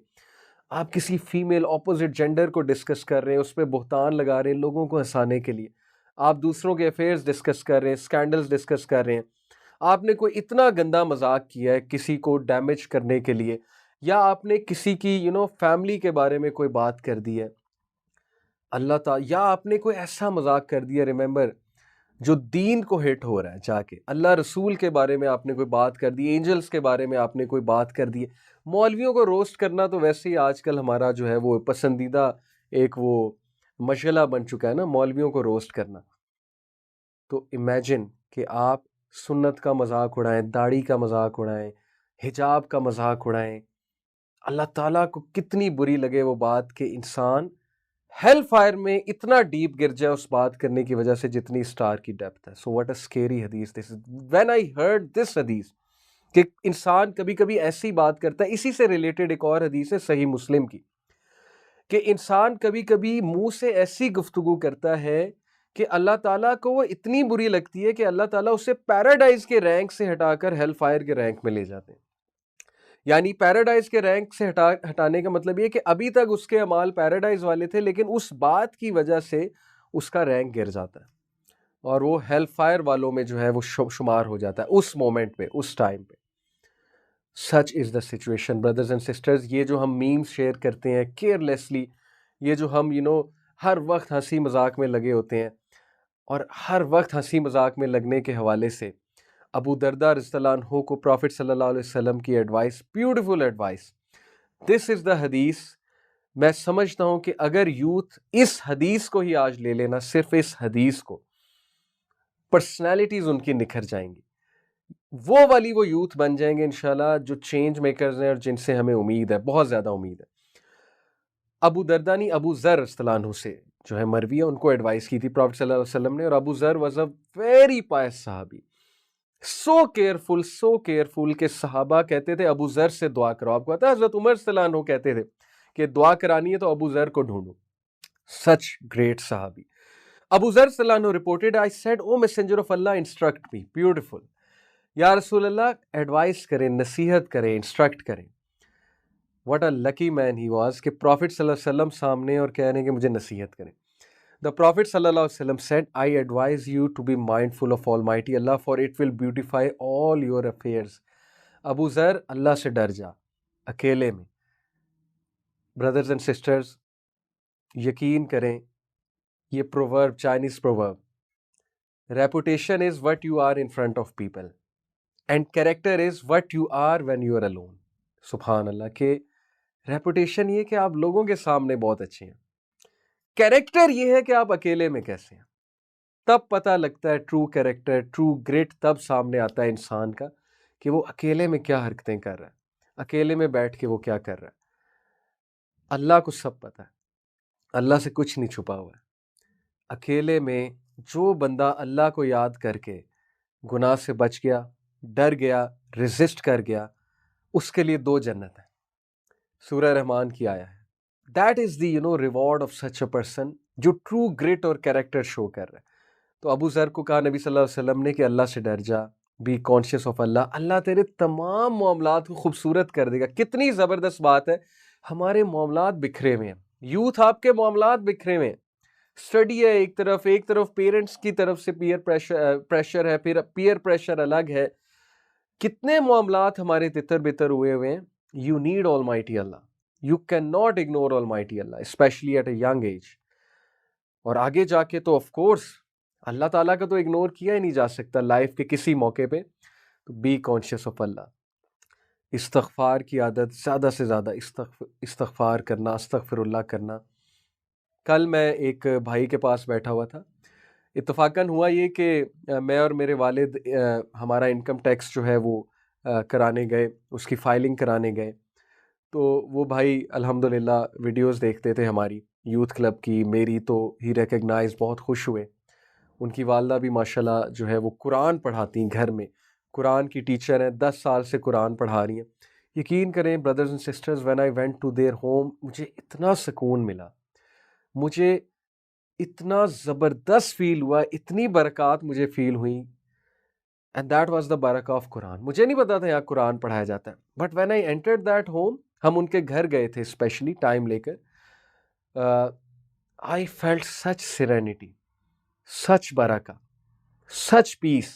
आप किसी फीमेल ऑपोजिट जेंडर को डिस्कस कर रहे हैं, उस पर बुहतान लगा रहे हैं लोगों को हंसाने के लिए, आप दूसरों के अफेयर्स डिस्कस कर रहे हैं, स्कैंडल्स डिस्कस कर रहे हैं, आपने कोई इतना गंदा मजाक किया है किसी को डैमेज करने के लिए, या आपने किसी की फैमिली के बारे में कोई बात कर दी है अल्लाह ताला, या आपने कोई ऐसा मजाक कर दिया, रिमेंबर, जो दीन को हिट हो रहा है, जाके अल्लाह रसूल के बारे में आपने कोई बात कर दी, एंजल्स के बारे में आपने कोई बात कर दी। मौलवियों को रोस्ट करना तो वैसे ही आजकल हमारा जो है वो पसंदीदा एक वो मशगला बन चुका है ना, मौलवियों को रोस्ट करना। तो इमेजिन कि आप सुन्नत का मजाक उड़ाएं, दाढ़ी का मजाक उड़ाएं, हिजाब का मजाक उड़ाएं, अल्लाह ताला को कितनी बुरी लगे वो बात कि इंसान हेल फायर में इतना डीप गिर जाए उस बात करने की वजह से जितनी स्टार की डेप्थ है। सो व्हाट अ स्केरी हदीस this is. When I heard this हदीस कि इंसान कभी कभी ऐसी बात करता है, इसी से रिलेटेड एक और हदीस है सही मुस्लिम की, कि इंसान कभी कभी मुंह से ऐसी गुफ्तगू करता है कि अल्लाह ताला को वो इतनी बुरी लगती है कि अल्लाह ताला उसे पैराडाइज के रैंक से हटाकर हेल फायर के रैंक में ले जाते हैं। यानी पैराडाइज के रैंक से हटाने का मतलब ये कि अभी तक उसके अमाल पैराडाइज वाले थे, लेकिन उस बात की वजह से उसका रैंक गिर जाता है और वो हेल फायर वालों में जो है वो शुमार हो जाता है उस मोमेंट पे, उस टाइम पे। Such is the situation brothers and sisters. ये जो हम मीम्स शेयर करते हैं केयरलेसली, ये जो हम हर वक्त हंसी मजाक में लगे होते हैं, और हर वक्त हंसी मजाक में लगने के हवाले से अबू दरदा रज़ियल्लाहु अन्हु को प्रॉफिट सल्लल्लाहु अलैहि वसल्लम की advice, beautiful advice, this is the हदीस। मैं समझता हूं कि अगर यूथ इस हदीस को ही आज ले लेना, सिर्फ इस हदीस को, पर्सनैलिटीज उनकी निखर जाएंगी, वो यूथ बन जाएंगे इंशाल्लाह जो चेंज मेकर्स हैं और जिनसे हमें उम्मीद है, बहुत ज्यादा उम्मीद है। अबू दरदानी अबू जर रज़ियल्लाहु अन्हु से जो है मरवी है, उनको एडवाइस की थी प्रॉफिट सल्लल्लाहु अलैहि वसल्लम ने, और अबू जर वाज अ वेरी पायस सहाबी, सो केयरफुल के सहाबा कहते थे अबू जर से दुआ करो। आपको पता है हजरत उमर रज़ियल्लाहु अन्हु कहते थे कि दुआ करानी है तो अबू जर को ढूंढो। सच ग्रेट सहाबी। अबू जर रज़ियल्लाहु अन्हु reported, I said O messenger of Allah instruct me. Beautiful, या रसूल अल्लाह एडवाइस करें, नसीहत करें, इंस्ट्रक्ट करें। What a lucky man he was कि प्रॉफिट सल्लल्लाहु अलैहि वसल्लम सामने और कह रहे हैं कि मुझे नसीहत करें। The Prophet sallallahu alaihi wasallam said, I advise you to be mindful of Almighty Allah, for it will beautify all your affairs. Abu ज़र, अल्लाह से डर जा अकेले में। ब्रदर्स एंड सिस्टर्स, यकीन करें, ये proverb, Chinese proverb, reputation is what you are in front of people and character is what you are when you are alone. सुभान अल्लाह के रेपुटेशन ये कि आप लोगों के सामने बहुत अच्छे हैं, कैरेक्टर ये है कि आप अकेले में कैसे हैं। तब पता लगता है ट्रू कैरेक्टर, ट्रू ग्रेट तब सामने आता है इंसान का कि वो अकेले में क्या हरकतें कर रहा है, अकेले में बैठ के वो क्या कर रहा है। अल्लाह को सब पता है, अल्लाह से कुछ नहीं छुपा हुआ है। अकेले में जो बंदा अल्लाह को याद करके गुनाह से बच गया, डर गया, रेजिस्ट कर गया, उसके लिए 2 जन्नत है। सूरह रहमान की आया है, that is the reward of such a person जो ट्रू ग्रेट और कैरेक्टर शो कर रहा है। तो अबू जर को कहा नबी सल्लल्लाहु अलैहि वसल्लम ने कि अल्लाह से डर जा, बी कॉन्शियस ऑफ अल्लाह, अल्लाह तेरे तमाम मामलात को खूबसूरत कर देगा। कितनी ज़बरदस्त बात है, हमारे मामलात बिखरे हुए हैं, यूथ आपके मामलात बिखरे हुए हैं, स्टडी है एक तरफ पेरेंट्स की तरफ से प्रेशर है, फिर पीयर प्रेशर अलग है, कितने मामलात हमारे तितर बितर हुए हुए हैं। You need almighty Allah, you can not ignore almighty Allah, specially at a young age. और आगे जाके तो ऑफ कोर्स अल्लाह ताला का तो इग्नोर किया ही नहीं जा सकता लाइफ के किसी मौके पे। तो बी कॉन्शियस ऑफ अल्लाह, इस्तगफार की आदत, ज़्यादा से ज़्यादा इस्तगफार करना, अस्तगफिरुल्लाह करना। कल मैं एक भाई के पास बैठा हुआ था, इत्तफाकन हुआ ये कि मैं और मेरे वालिद हमारा इनकम टैक्स जो है वो कराने गए, उसकी फाइलिंग कराने गए। तो वो भाई अल्हम्दुलिल्लाह वीडियोस देखते थे हमारी यूथ क्लब की, मेरी, तो ही रिकग्नाइज, बहुत खुश हुए। उनकी वालदा भी माशाल्लाह जो है वो कुरान पढ़ाती हैं घर में, कुरान की टीचर हैं, 10 साल से कुरान पढ़ा रही हैं। यकीन करें brothers and sisters, when I went to their home, मुझे इतना सुकून मिला, मुझे इतना ज़बरदस्त फील हुआ, इतनी बरक़ात मुझे फील हुई। एंड दैट वाज द बरका ऑफ कुरान। मुझे नहीं पता था यहाँ कुरान पढ़ाया जाता है, but when I entered that home, हम उनके घर गए थे स्पेशली टाइम लेकर, आई फेल्ट सच सिरेनिटी, सच बरका, सच पीस।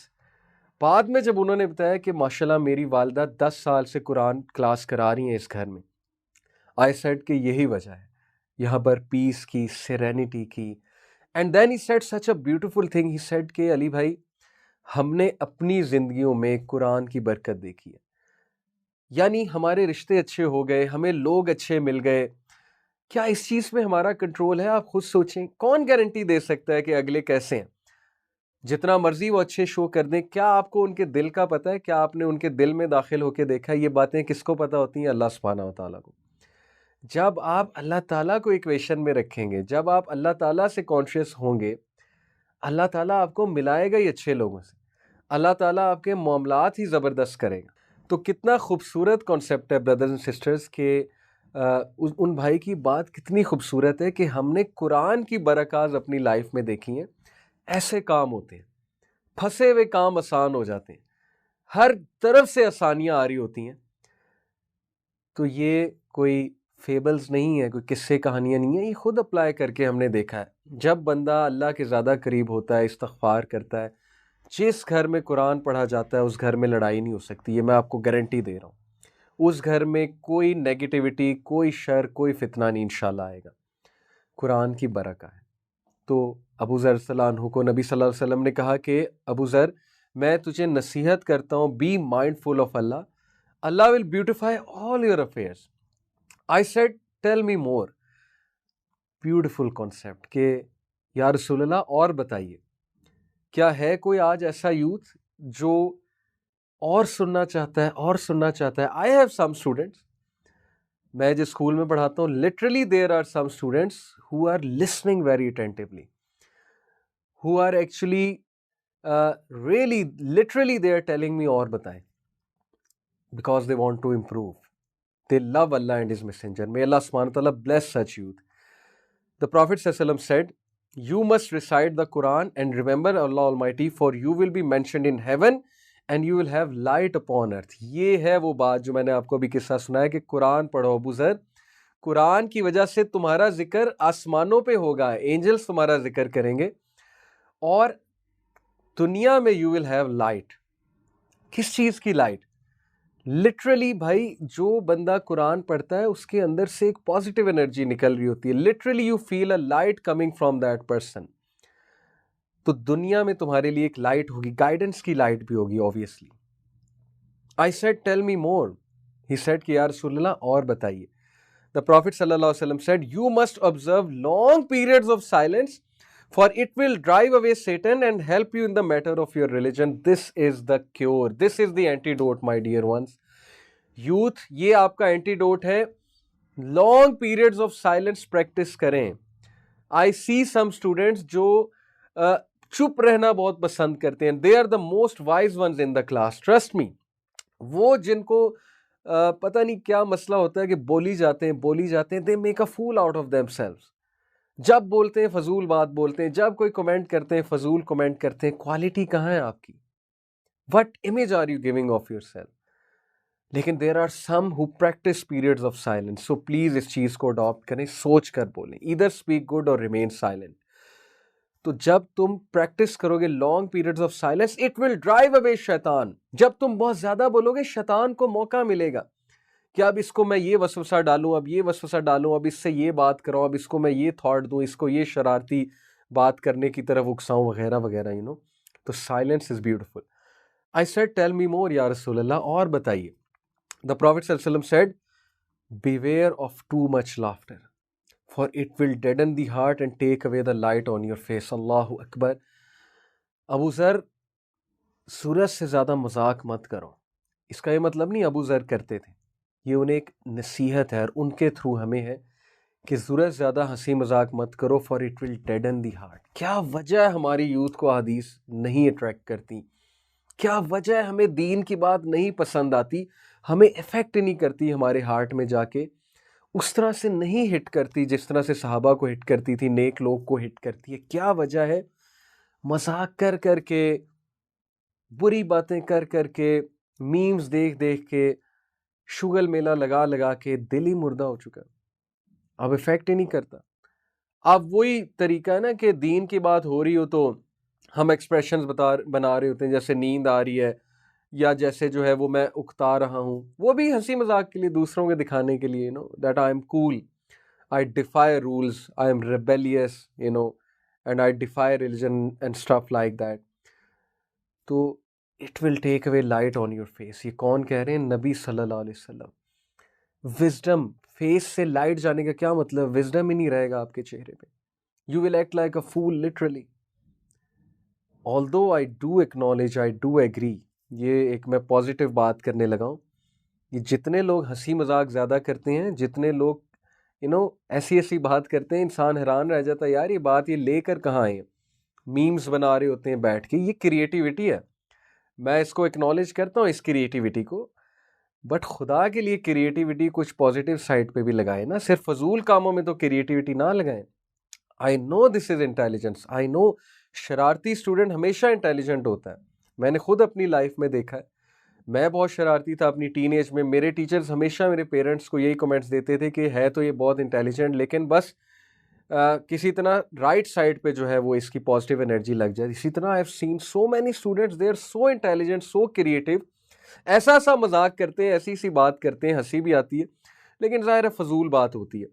बाद में जब उन्होंने बताया कि माशाल्लाह मेरी वालदा 10 साल से कुरान क्लास करा रही हैं इस घर में, आई सेड कि यही वजह है यहाँ पर पीस की, सेरेनिटी की। And then he said such a beautiful thing, he said कि अली भाई, हमने अपनी जिंदगियों में कुरान की बरकत देखी है, यानी हमारे रिश्ते अच्छे हो गए, हमें लोग अच्छे मिल गए। क्या इस चीज़ में हमारा कंट्रोल है? आप खुद सोचें, कौन गारंटी दे सकता है कि अगले कैसे हैं? जितना मर्जी वो अच्छे शो कर दें, क्या आपको उनके दिल का पता है? क्या आपने उनके दिल में दाखिल होकर देखा है? ये बातें किसको पता होती हैं? अल्लाह सुब्हानहू व तआला को। जब आप अल्लाह ताला को इक्वेशन में रखेंगे, जब आप अल्लाह ताला से कॉन्शियस होंगे, अल्लाह ताला आपको मिलाएगा ही अच्छे लोगों से, अल्लाह ताला आपके मामलात ही ज़बरदस्त करेगा। तो कितना खूबसूरत कॉन्सेप्ट है ब्रदर्स एंड सिस्टर्स के, उन भाई की बात कितनी खूबसूरत है कि हमने कुरान की बरक़ात अपनी लाइफ में देखी हैं। ऐसे काम होते हैं, फंसे हुए काम आसान हो जाते हैं, हर तरफ से आसानियां आ रही होती हैं। तो ये कोई फेबल्स नहीं है, कोई किस्से कहानियां नहीं है, ये खुद अप्लाई करके हमने देखा है। जब बंदा अल्लाह के ज़्यादा करीब होता है, इस्तग़फ़ार करता है, जिस घर में कुरान पढ़ा जाता है उस घर में लड़ाई नहीं हो सकती, ये मैं आपको गारंटी दे रहा हूँ। उस घर में कोई नेगेटिविटी, कोई शर, कोई फितना नहीं इंशाल्लाह आएगा। कुरान की बरक़ा है। तो अबू ज़र रज़ियल्लाहु अन्हु को नबी सल्लल्लाहु अलैहि वसल्लम ने कहा कि अबू ज़र, मैं तुझे नसीहत करता हूँ, be mindful of Allah, Allah will beautify all your affairs. I said tell me more. Beautiful concept के या रसूल अल्लाह, और बताइए, क्या है कोई आज ऐसा यूथ जो और सुनना चाहता है, और सुनना चाहता है? आई हैव सम स्टूडेंट्स, मैं जिस स्कूल में पढ़ाता हूँ, literally there are some students who are listening very attentively, who are actually really literally they are telling me और बताएं, because they want to improve, they love Allah and his messenger. May Allah subhanahu wa ta'ala bless such youth. The Prophet sallallahu alaihi wasallam said, you must recite the Quran and remember Allah Almighty, for you will be mentioned in heaven and you will have light upon earth. ये है वो बात जो मैंने आपको अभी किस्सा सुनाया कि कुरान पढ़ो अबू ज़र, कुरान की वजह से तुम्हारा जिक्र आसमानों पे होगा, एंजल्स तुम्हारा जिक्र करेंगे, और दुनिया में यू विल हैव लाइट। किस चीज़ की लाइट? लिटरली भाई, जो बंदा कुरान पढ़ता है उसके अंदर से एक पॉजिटिव एनर्जी निकल रही होती है। Literally you feel a light coming from that person. तो दुनिया में तुम्हारे लिए एक लाइट होगी, गाइडेंस की लाइट भी होगी obviously. I said tell me more, he said कि या रसूलल्लाह और बताइए। द प्रॉफिट सल्लल्लाहु अलैहि वसल्लम said you must observe long periods of silence for it will drive away Satan and help you in the matter of your religion. This is the cure. This is the antidote, my dear ones. Youth, ये आपका antidote है। Long periods of silence practice करें। आई सी some students जो चुप रहना बहुत पसंद करते हैं। They are the most wise ones in the class, trust me. वो जिनको पता नहीं क्या मसला होता है कि बोली जाते हैं, they make a fool out of themselves. जब बोलते हैं फजूल बात बोलते हैं, जब कोई कमेंट करते हैं फजूल कमेंट करते हैं। क्वालिटी कहाँ है आपकी? What image are you giving of yourself? लेकिन there are some who practise periods of silence. So please इस चीज को अडॉप्ट करें, सोच कर बोलें, ईदर स्पीक गुड और रिमेन साइलेंट। तो जब तुम प्रैक्टिस करोगे long periods of silence, it will drive away शैतान। जब तुम बहुत ज्यादा बोलोगे, शैतान को मौका मिलेगा कि अब इसको मैं ये वसवसा डालूं, अब ये वसवसा डालूं, अब इससे ये बात करो, अब इसको मैं ये थॉट दूं, इसको ये शरारती बात करने की तरफ उकसाऊं, वगैरह वगैरह, यू नो। तो silence is beautiful. I said tell me more या रसूल अल्लाह, और बताइए। द प्रॉफिट सल्लल्लाहु अलैहि वसल्लम said beware of too much laughter for it will deaden the heart and take away the light on your face. Allahu Akbar. अबू ज़र, सूरज से ज़्यादा मजाक मत करो। इसका ये मतलब नहीं अबू ज़र करते थे, ये उन्हें एक नसीहत है और उनके थ्रू हमें है कि सूरज ज़्यादा हंसी मजाक मत करो, for it will deaden the heart. क्या वजह हमारी यूथ को हदीस नहीं अट्रैक्ट करती? क्या वजह हमें दीन की बात नहीं पसंद आती, हमें इफेक्ट नहीं करती हमारे हार्ट में जाके, उस तरह से नहीं हिट करती जिस तरह से सहाबा को हिट करती थी, नेक लोग को हिट करती है? क्या वजह है? मजाक कर कर के, बुरी बातें कर कर के, मीम्स देख देख के, शुगल मेला लगा लगा के दिल ही मुर्दा हो चुका है। अब इफेक्ट ही नहीं करता। अब वही तरीका है ना कि दीन की बात हो रही हो तो हम एक्सप्रेशंस बना रहे होते हैं, जैसे नींद आ रही है या जैसे जो है वो मैं उकता रहा हूँ, वो भी हंसी मजाक के लिए, दूसरों के दिखाने के लिए, you know, that I am cool, I defy rules, I am rebellious, you know, and I defy religion and stuff like that. तो it will take away light on your face. ये कौन कह रहे हैं? नबी सल्लल्लाहु अलैहि वसल्लम। विजडम, फेस से लाइट जाने का क्या मतलब? विजडम ही नहीं रहेगा आपके चेहरे पे। You will act like a fool literally. Although I do acknowledge, I do agree, ये एक मैं पॉजिटिव बात करने लगा हूँ। ये जितने लोग हंसी मजाक ज़्यादा करते हैं, जितने लोग यू नो ऐसी ऐसी बात करते हैं, इंसान हैरान रह जाता है, यार ये बात ये लेकर कहाँ आए? मीम्स बना रहे होते हैं बैठ के। ये क्रिएटिविटी है, मैं इसको एक्नॉलेज करता हूँ, इस क्रिएटिविटी को। बट खुदा के लिए क्रिएटिविटी कुछ पॉजिटिव साइड पे भी लगाए ना, सिर्फ फजूल कामों में तो क्रिएटिविटी ना लगाएं। I know this is intelligence, I know शरारती स्टूडेंट हमेशा इंटेलिजेंट होता है। मैंने खुद अपनी लाइफ में देखा है, मैं बहुत शरारती था अपनी टीनेज में। मेरे टीचर्स हमेशा मेरे पेरेंट्स को यही कमेंट्स देते थे कि है तो ये बहुत इंटेलिजेंट, लेकिन बस किसी तरह राइट साइड पे जो है वो इसकी पॉजिटिव एनर्जी लग जाए। इसी तरह I have seen so many students, they are so intelligent, so creative, ऐसा सा मजाक करते हैं, ऐसी सी बात करते हैं, हंसी भी आती है, लेकिन ज़ाहिर है फजूल बात होती है।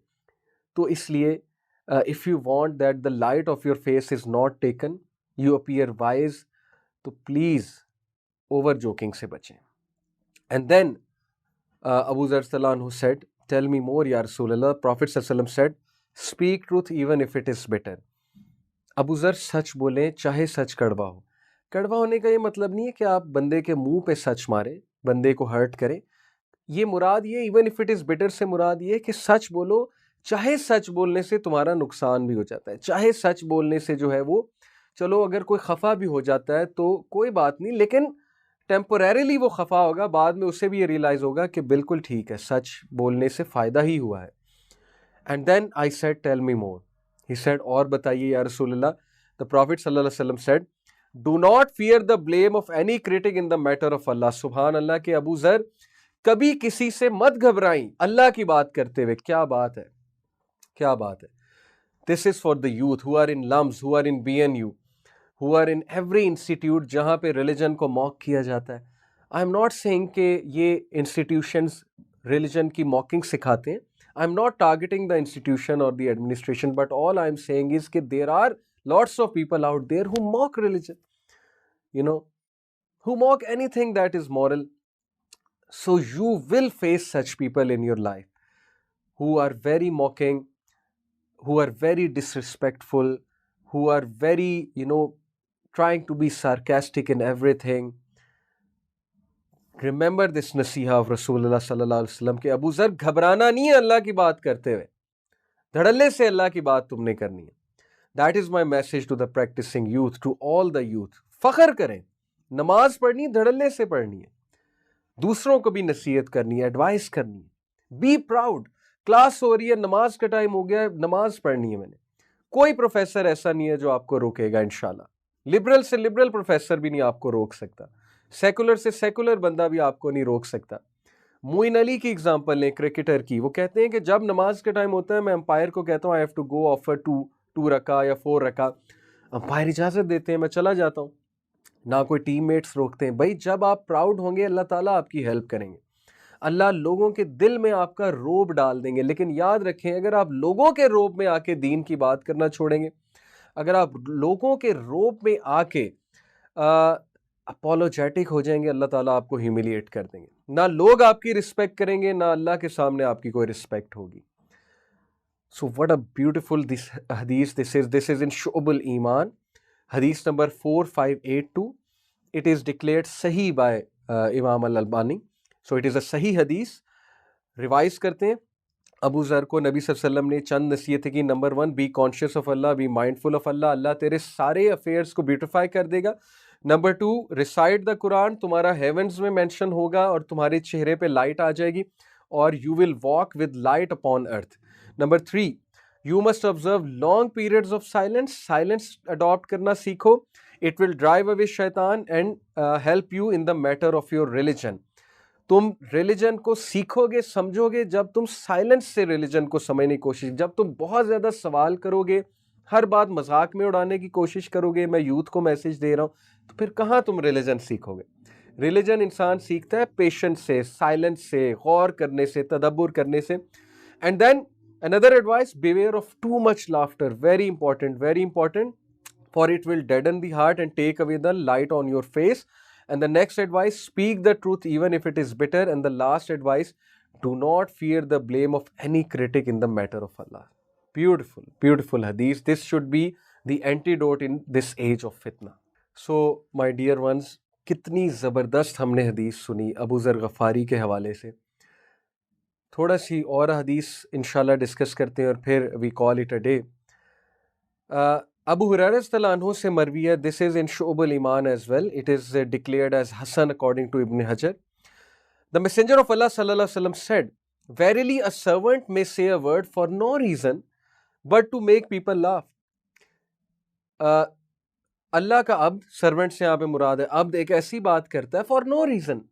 तो इसलिए if you want that the light of your face is not taken, you appear wise, तो प्लीज़ ओवर जोकिंग से बचें। And then Abu Zar Salan said, tell me more ya Rasulullah. Prophet sallam said, speak truth even if it is bitter. Abu Zar, सच बोलें चाहे सच कड़वा हो। कड़वा होने का ये मतलब नहीं है कि आप बंदे के मुंह पे सच मारें, बंदे को हर्ट करें। ये मुराद ये, even if it is bitter से मुराद ये कि सच बोलो, चाहे सच बोलने से तुम्हारा नुकसान भी हो जाता है, चाहे सच बोलने से जो है वो, चलो अगर कोई खफा भी हो जाता है तो कोई बात नहीं, लेकिन टेम्पोरेरीली वो खफा होगा, बाद में उसे भी ये रियलाइज होगा कि बिल्कुल ठीक है, सच बोलने से फ़ायदा ही हुआ है। And then I said tell me more, he said, और बताइए या रसूलल्लाह। द प्रॉफिट सल्लल्लाहु अलैहि वसल्लम said, do not fear the blame of any critic in the matter of Allah. सुभान अल्लाह के अबू ज़र, कभी किसी से मत घबराई अल्लाह की बात करते हुए। क्या बात है, क्या बात है। This is for the youth who are in LUMS, who are in BNU, who are in every institute जहाँ पे रिलीजन को मॉक किया जाता है। आई एम नॉट सेइंग कि ये इंस्टीट्यूशंस रिलीजन की मॉकिंग सिखाते हैं। I am not targeting the institution और the administration, but all I am saying is कि there are Lots of people out there who mock religion, you know, who mock anything that is moral. So you will face such people in your life who are very mocking, who are very disrespectful, who are very, trying to be sarcastic in everything. Remember this nasiha of Rasulullah sallallahu alaihi wasallam कि अबू ज़र घबराना नहीं है अल्लाह की बात करते हुए, धड़ल्ले से अल्लाह की बात तुमने करनी है. That is my message to the practicing youth, to all the youth. फख्र करें, नमाज पढ़नी धड़ल्ले से पढ़नी है, दूसरों को भी नसीहत करनी है, एडवाइस करनी है. Be proud. क्लास हो रही है, नमाज का टाइम हो गया है, नमाज पढ़नी है मैंने. कोई प्रोफेसर ऐसा नहीं है जो आपको रोकेगा इंशाल्लाह. लिबरल से लिबरल प्रोफेसर भी नहीं आपको रोक सकता, सेकुलर से सेकुलर बंदा भी आपको नहीं रोक सकता. मोइन अली की एग्जांपल लें, क्रिकेटर की. वो कहते हैं कि जब नमाज का टाइम होता है मैं अंपायर को कहता हूँ I have to go offer 2 रका या 4 रका. अंपायर इजाज़त देते हैं, मैं चला जाता हूँ, ना कोई टीममेट्स रोकते हैं. भाई जब आप प्राउड होंगे अल्लाह ताला आपकी हेल्प करेंगे, अल्लाह लोगों के दिल में आपका रोब डाल देंगे. लेकिन याद रखें, अगर आप लोगों के रोब में आके दीन की बात करना छोड़ेंगे, अगर आप लोगों के रोब में आके अपोलोजेटिक हो जाएंगे, अल्लाह ताला आपको ह्यूमिलिएट कर देंगे. ना लोग आपकी रिस्पेक्ट करेंगे, ना अल्लाह के सामने आपकी कोई रिस्पेक्ट होगी. So what a beautiful this hadith this is. This is in Shu'bul Iman, hadith number 4582. It is declared Sahih by Imam Al-Albani. So it is a Sahih hadith. Revise करते हैं. अबू ज़र को नबी सल्लल्लाहु अलैहि वसल्लम ने चंद नसीहतें की. Number 1, be conscious of Allah, be mindful of Allah. अल्लाह तेरे सारे अफेयर्स को ब्यूटिफाई कर देगा. Number 2, recite the Quran. तुम्हारा हेवंस में मेंशन होगा और तुम्हारे चेहरे पे लाइट आ जाएगी और you will walk with light upon earth. Number 3, you must observe long periods of silence. Silence adopt करना सीखो. इट विल ड्राइव अवे शैतान and help you in the matter of your religion. तुम religion को सीखोगे, समझोगे जब तुम silence से रिलीजन को समझने की कोशिश. जब तुम बहुत ज़्यादा सवाल करोगे, हर बात मजाक में उड़ाने की कोशिश करोगे, मैं यूथ को मैसेज दे रहा हूँ, तो फिर कहाँ तुम रिलीजन सीखोगे. रिलीजन इंसान सीखता है पेशेंस से, साइलेंस से, गौर करने से, तदब्बुर करने से. And then another advice, beware of too much laughter. Very important, very important, for it will deaden the heart and take away the light on your face. And the next advice, speak the truth even if it is bitter. And the last advice, do not fear the blame of any critic in the matter of Allah. Beautiful, beautiful hadith. This should be the antidote in this age of fitna. So, my dear ones, कितनी ज़बरदस्त हमने हदीस सुनी अबू ज़र गफ़ारी के हवाले से. थोड़ा सी और हदीस इंशाल्लाह डिस्कस करते हैं और फिर we call it a day. Abu Hurairah radhiyallahu anhu se marwi hai. This is in Shu'bul Iman as well. It is declared as Hasan according to Ibn Hajar. The Messenger of Allah sallallahu alaihi wasallam said, "Verily a servant may say a word for no reason, but to make people laugh." अल्लाह का अब्द, servant से यहाँ पे मुराद है, अब्द एक ऐसी बात करता है फॉर नो रीज़न.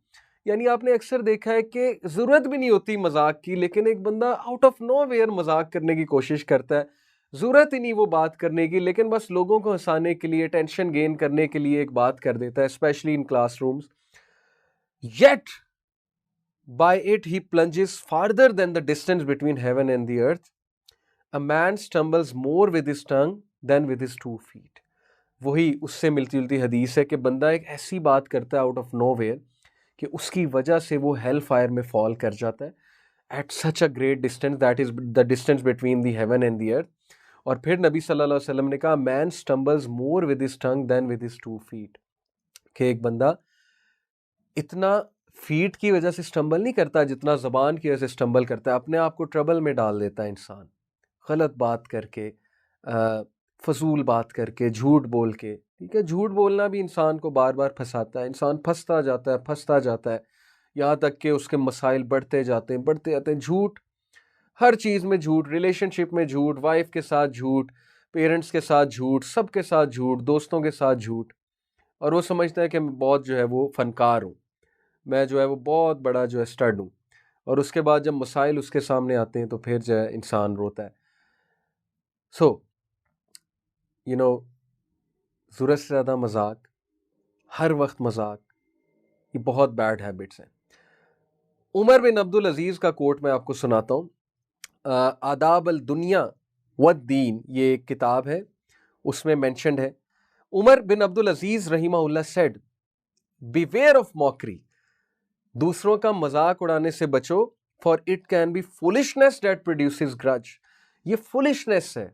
यानी आपने अक्सर देखा है कि ज़रूरत भी नहीं होती मजाक की, लेकिन एक बंदा आउट ऑफ नो वेयर मजाक करने की कोशिश करता है. ज़रूरत ही नहीं वो बात करने की, लेकिन बस लोगों को हंसाने के लिए, टेंशन गेन करने के लिए एक बात कर देता है, specially in classrooms. Yet by it he plunges farther than the distance between heaven and the earth. A man stumbles more with his tongue than with his 2 feet. वही उससे मिलती जुलती हदीस है कि बंदा एक ऐसी बात करता है आउट ऑफ नो वेयर कि उसकी वजह से वो हेल फायर में फॉल कर जाता है at such a great distance, that is the distance between the heaven and the earth. और फिर नबी सल्लल्लाहु अलैहि वसल्लम ने कहा, man stumbles more with his tongue than with his 2 feet. कि एक बंदा इतना फीट की वजह से स्टम्बल नहीं करता जितना ज़बान की वजह से स्टम्बल करता है. अपने आप को ट्रबल में डाल देता है इंसान, गलत बात करके, फजूल बात करके, झूठ बोल के. ठीक है, झूठ बोलना भी इंसान को बार बार फंसाता है. इंसान फंसता जाता है, यहाँ तक कि उसके मसाइल बढ़ते जाते हैं. झूठ, हर चीज़ में झूठ, रिलेशनशिप में झूठ, वाइफ के साथ झूठ, पेरेंट्स के साथ झूठ, सबके साथ झूठ, दोस्तों के साथ झूठ. और वो समझता है कि मैं बहुत जो है वो फनकार हूँ, मैं जो है वो बहुत बड़ा जो है स्टड हूँ. और उसके बाद जब मसाइल उसके सामने आते हैं तो फिर जो है इंसान रोता है. सो यू नो, ज़रूरत से ज़्यादा मजाक, हर वक्त मजाक, ये बहुत बैड हैबिट्स हैं. उमर बिन अब्दुल अजीज़ का कोट मैं आपको सुनाता हूँ. आदाब अल दुनिया व दीन, ये एक किताब है. उसमें मेंशन्ड है, Umar bin Abdul Aziz रहीमहुल्लाह said, beware of mockery, दूसरों का मजाक उड़ाने से बचो, for it can be foolishness that produces grudge. ये फुलिशनेस है,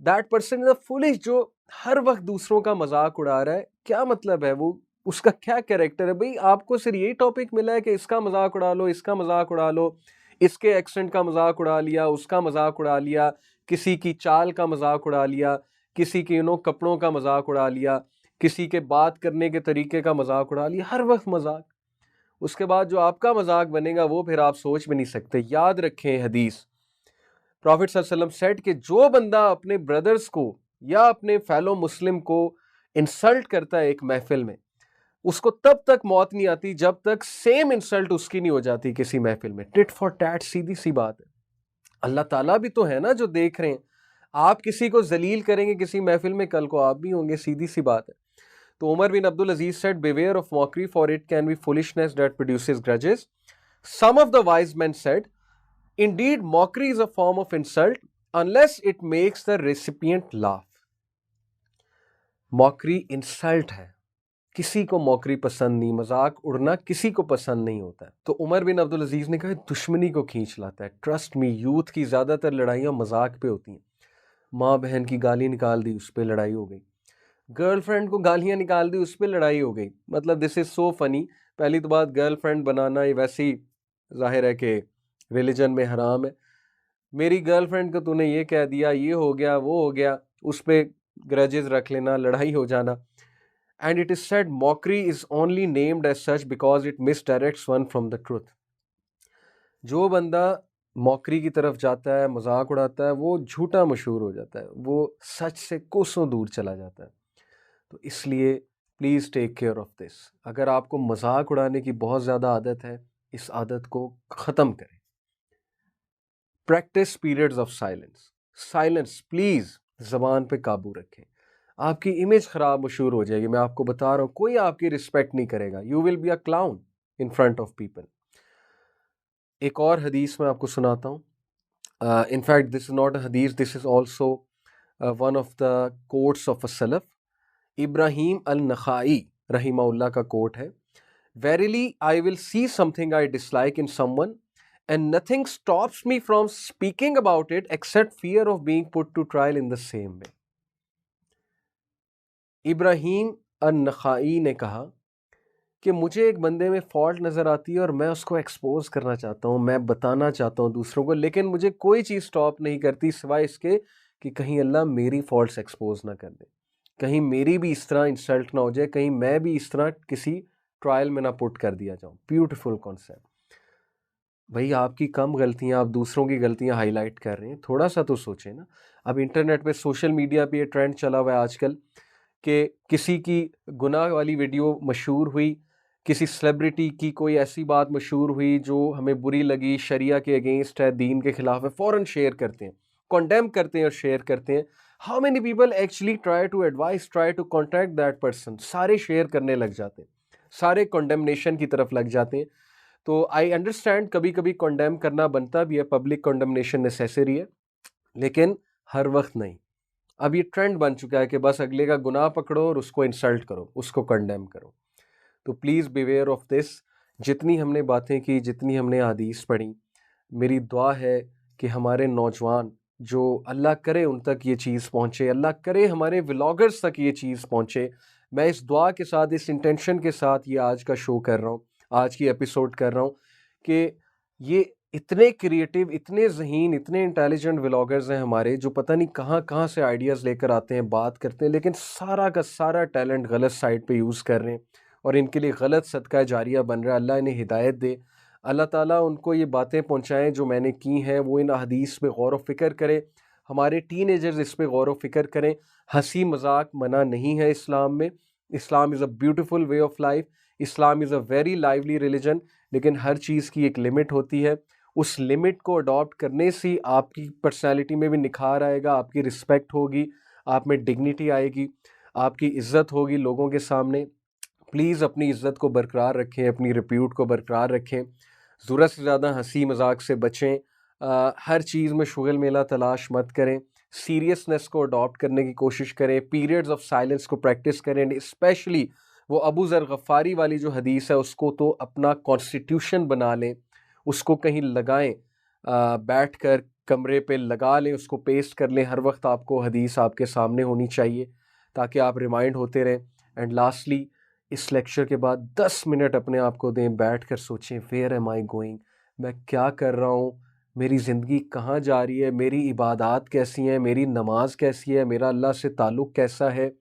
that person is a foolish, जो हर वक्त दूसरों का मजाक उड़ा रहा है। क्या मतलब है वो, उसका क्या कैरेक्टर है? भाई आपको सिर्फ यही टॉपिक मिला है कि इसका मजाक उड़ा लो, इसका मजाक उड़ा लो, इसके एक्सेंट का मजाक उड़ा लिया, उसका मजाक उड़ा लिया, किसी की चाल का मजाक उड़ा लिया, किसी के कपड़ों का मजाक उड़ा लिया, किसी के बात करने के तरीके का मजाक उड़ा लिया, हर वक्त मजाक। उसके बाद जो आपका मजाक बनेगा वो फिर आप सोच भी नहीं सकते। याद रखें हदीस, प्रॉफिट सल्लल्लाहु अलैहि वसल्लम सेड कि जो बंदा अपने ब्रदर्स को या अपने फेलो मुस्लिम को इंसल्ट करता है एक महफिल में, उसको तब तक मौत नहीं आती जब तक सेम इंसल्ट उसकी नहीं हो जाती किसी महफिल में। टिट फॉर टैट, सीधी सी बात है। अल्लाह ताला भी तो है ना जो देख रहे हैं। आप किसी को जलील करेंगे किसी महफिल में, कल को आप भी होंगे, सीधी सी बात है। तो Umar bin Abdul Aziz said, beware of mockery, for it can be foolishness that produces grudges. Some of the wise men said, indeed mockery is a form of insult unless it makes the recipient laugh. Mockery insult है, किसी को mockery पसंद नहीं, मजाक उड़ना किसी को पसंद नहीं होता है। तो उमर बिन अब्दुल अजीज ने कहा दुश्मनी को खींच लाता है। ट्रस्ट मी, यूथ की ज्यादातर लड़ाइयां मजाक पे होती हैं। माँ बहन की गाली निकाल दी, उस पर लड़ाई हो गई। गर्लफ्रेंड को गालियां निकाल दी, उस पर लड़ाई हो गई। मतलब दिस इज सो फनी। पहली तो बात, गर्लफ्रेंड बनाना ये वैसे ही जाहिर है कि रिलीजन में हराम है। मेरी गर्लफ्रेंड को तूने ये कह दिया, ये हो गया, वो हो गया, उस पर ग्रजेस रख लेना, लड़ाई हो जाना। And it is said mockery is only named as such because it misdirects one from the truth. जो बंदा मॉकरी की तरफ जाता है, मजाक उड़ाता है, वो झूठा मशहूर हो जाता है, वो सच से कोसों दूर चला जाता है। तो इसलिए please take care of this. अगर आपको मजाक उड़ाने की बहुत ज़्यादा आदत है, इस आदत को ख़त्म करें। Practice periods of silence. Silence, please ज़बान पे काबू रखें। आपकी इमेज ख़राब मशहूर हो जाएगी, मैं आपको बता रहा हूँ। कोई आपकी रिस्पेक्ट नहीं करेगा। You will be a clown in front of people. एक और हदीस मैं आपको सुनाता हूँ। In fact this is not a hadith, this is also one of the quotes of a सलफ। इब्राहीम अल नखाई रहीमहुल्लाह का कोट है, verily I will see something I dislike in someone and nothing stops me from speaking about it except fear of being put to trial in the same way. Ibrahim al नखाई ने कहा कि मुझे एक बंदे में फॉल्ट नज़र आती है और मैं उसको एक्सपोज करना चाहता हूँ, मैं बताना चाहता हूँ दूसरों को, लेकिन मुझे कोई चीज़ स्टॉप नहीं करती सिवाय इसके कि कहीं अल्लाह मेरी फॉल्ट्स एक्सपोज ना कर दे, कहीं मेरी भी इस तरह इंसल्ट ना हो जाए, कहीं मैं भी इस तरह किसी ट्रायल में ना पुट कर दिया जाऊँ। Beautiful concept. भाई आपकी कम गलतियाँ, आप दूसरों की गलतियाँ हाईलाइट कर रहे हैं, थोड़ा सा तो सोचें ना। अब इंटरनेट पे, सोशल मीडिया पे ये ट्रेंड चला हुआ है आजकल कि किसी की गुनाह वाली वीडियो मशहूर हुई, किसी सेलिब्रिटी की कोई ऐसी बात मशहूर हुई जो हमें बुरी लगी, शरिया के अगेंस्ट है, दीन के खिलाफ है, फ़ौरन शेयर करते हैं, कंडेम करते हैं और शेयर करते हैं। How many people actually try to advise, try to contact that person? सारे शेयर करने लग जाते हैं, सारे कंडेमनेशन की तरफ लग जाते हैं। तो आई अंडरस्टैंड कभी कभी कंडेम करना बनता भी है, पब्लिक कंडेमनेशन नेसेसरी है, लेकिन हर वक्त नहीं। अब ये ट्रेंड बन चुका है कि बस अगले का गुनाह पकड़ो और उसको इंसल्ट करो, उसको कंडेम करो। तो प्लीज़ बिवेयर ऑफ दिस। जितनी हमने बातें की, जितनी हमने हदीस पढ़ी, मेरी दुआ है कि हमारे नौजवान, जो अल्लाह करे उन तक ये चीज़ पहुँचे, अल्लाह करे हमारे व्लॉगर्स तक ये चीज़ पहुँचे। मैं इस दुआ के साथ, इस इंटेंशन के साथ ये आज का शो कर रहा हूँ, आज की एपिसोड कर रहा हूँ कि ये इतने क्रिएटिव, इतने ज़हीन, इतने इंटेलिजेंट व्लॉगर्स हैं हमारे, जो पता नहीं कहाँ कहाँ से आइडियाज़ लेकर आते हैं, बात करते हैं, लेकिन सारा का सारा टैलेंट गलत साइड पे यूज़ कर रहे हैं और इनके लिए गलत सदका जारिया बन रहा है। अल्लाह इन्हें हिदायत दे, अल्लाह ताला उनको ये बातें पहुँचाएँ जो मैंने की हैं, वो इन हदीस पे गौर व फिक्र करें। हमारे टीनेजर्स इस पे गौर व फिक्र करें। हंसी मजाक मना नहीं है इस्लाम में। Islam is a beautiful way of life, Islam is a very lively religion, लेकिन हर चीज़ की एक लिमिट होती है। उस लिमिट को अडॉप्ट करने से आपकी पर्सनैलिटी में भी निखार आएगा, आपकी रिस्पेक्ट होगी, आप में डिग्निटी आएगी, आपकी इज़्ज़त होगी लोगों के सामने। प्लीज़ अपनी इज़्ज़त को बरकरार रखें, अपनी रिप्यूट को बरकरार रखें। ज़रूरत से ज़्यादा हंसी मजाक से बचें। हर चीज़ में शुगल मेला तलाश मत करें। सीरियसनेस को अडॉप्ट करने की कोशिश करें, पीरियड्स ऑफ साइलेंस को प्रैक्टिस करें, एंड स्पेशली वो अबू ज़र गफ़ारी वाली जो हदीस है उसको तो अपना कॉन्स्टिट्यूशन बना लें, उसको कहीं लगाएं, बैठ कर कमरे पे लगा लें, उसको पेस्ट कर लें, हर वक्त आपको हदीस आपके सामने होनी चाहिए ताकि आप रिमाइंड होते रहें। एंड लास्टली, इस लेक्चर के बाद 10 मिनट अपने आप को दें, बैठ कर सोचें, वेयर एम आई गोइंग, मैं क्या कर रहा हूँ, मेरी ज़िंदगी कहाँ जा रही है, मेरी इबादत कैसी हैं, मेरी नमाज कैसी है, मेरा अल्लाह से ताल्लुक़ कैसा है,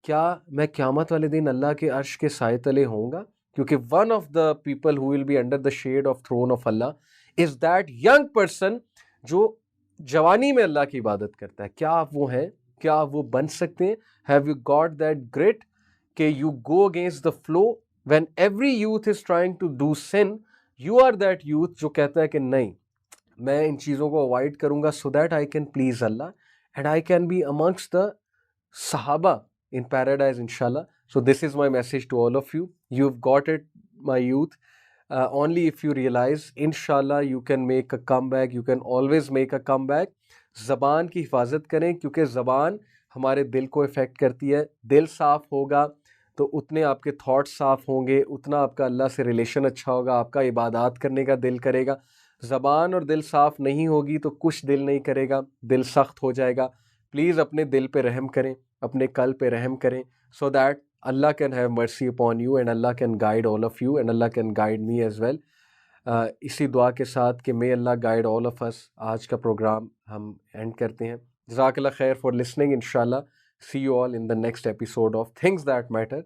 क्या मैं क़यामत वाले दिन अल्लाह के अर्श के साए तले होऊंगा? क्योंकि one of the people who will be under the shade of throne of Allah is that young person जो जवानी में अल्लाह की इबादत करता है। क्या आप वो हैं? क्या आप वो बन सकते हैं? Have you got that grit कि you go against the flow when every youth is trying to do sin? You are that youth जो कहता है कि नहीं, मैं इन चीज़ों को अवॉइड करूंगा so that I can please Allah and I can be amongst the Sahaba in paradise, inshallah. So this is my message to all of you. You've got it, my youth. Only if you realize, inshallah, you can make a comeback. You can always make a comeback. ज़बान की हिफाजत करें क्योंकि ज़बान हमारे दिल को effect करती है। दिल साफ़ होगा तो उतने आपके थॉट्स साफ़ होंगे, उतना आपका अल्लाह से रिलेशन अच्छा होगा, आपका इबादत करने का दिल करेगा। ज़बान और दिल साफ़ नहीं होगी तो कुछ दिल नहीं करेगा, दिल सख्त हो जाएगा। प्लीज़ अपने दिल पे रहम करें, अपने कल पे रहम करें, so that Allah can have mercy upon you and Allah can guide all of you and Allah can guide me as well. इसी दुआ के साथ कि मे अल्लाह गाइड ऑल ऑफ अस, आज का प्रोग्राम हम एंड करते हैं। जज़ाकल्लाह खैर फॉर लिसनिंग। इंशाल्लाह see you all in the next episode of things that matter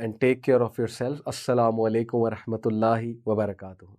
and take care of yourself. अस्सलामु अलैकुम व रहमतुल्लाहि व बरकातुहू।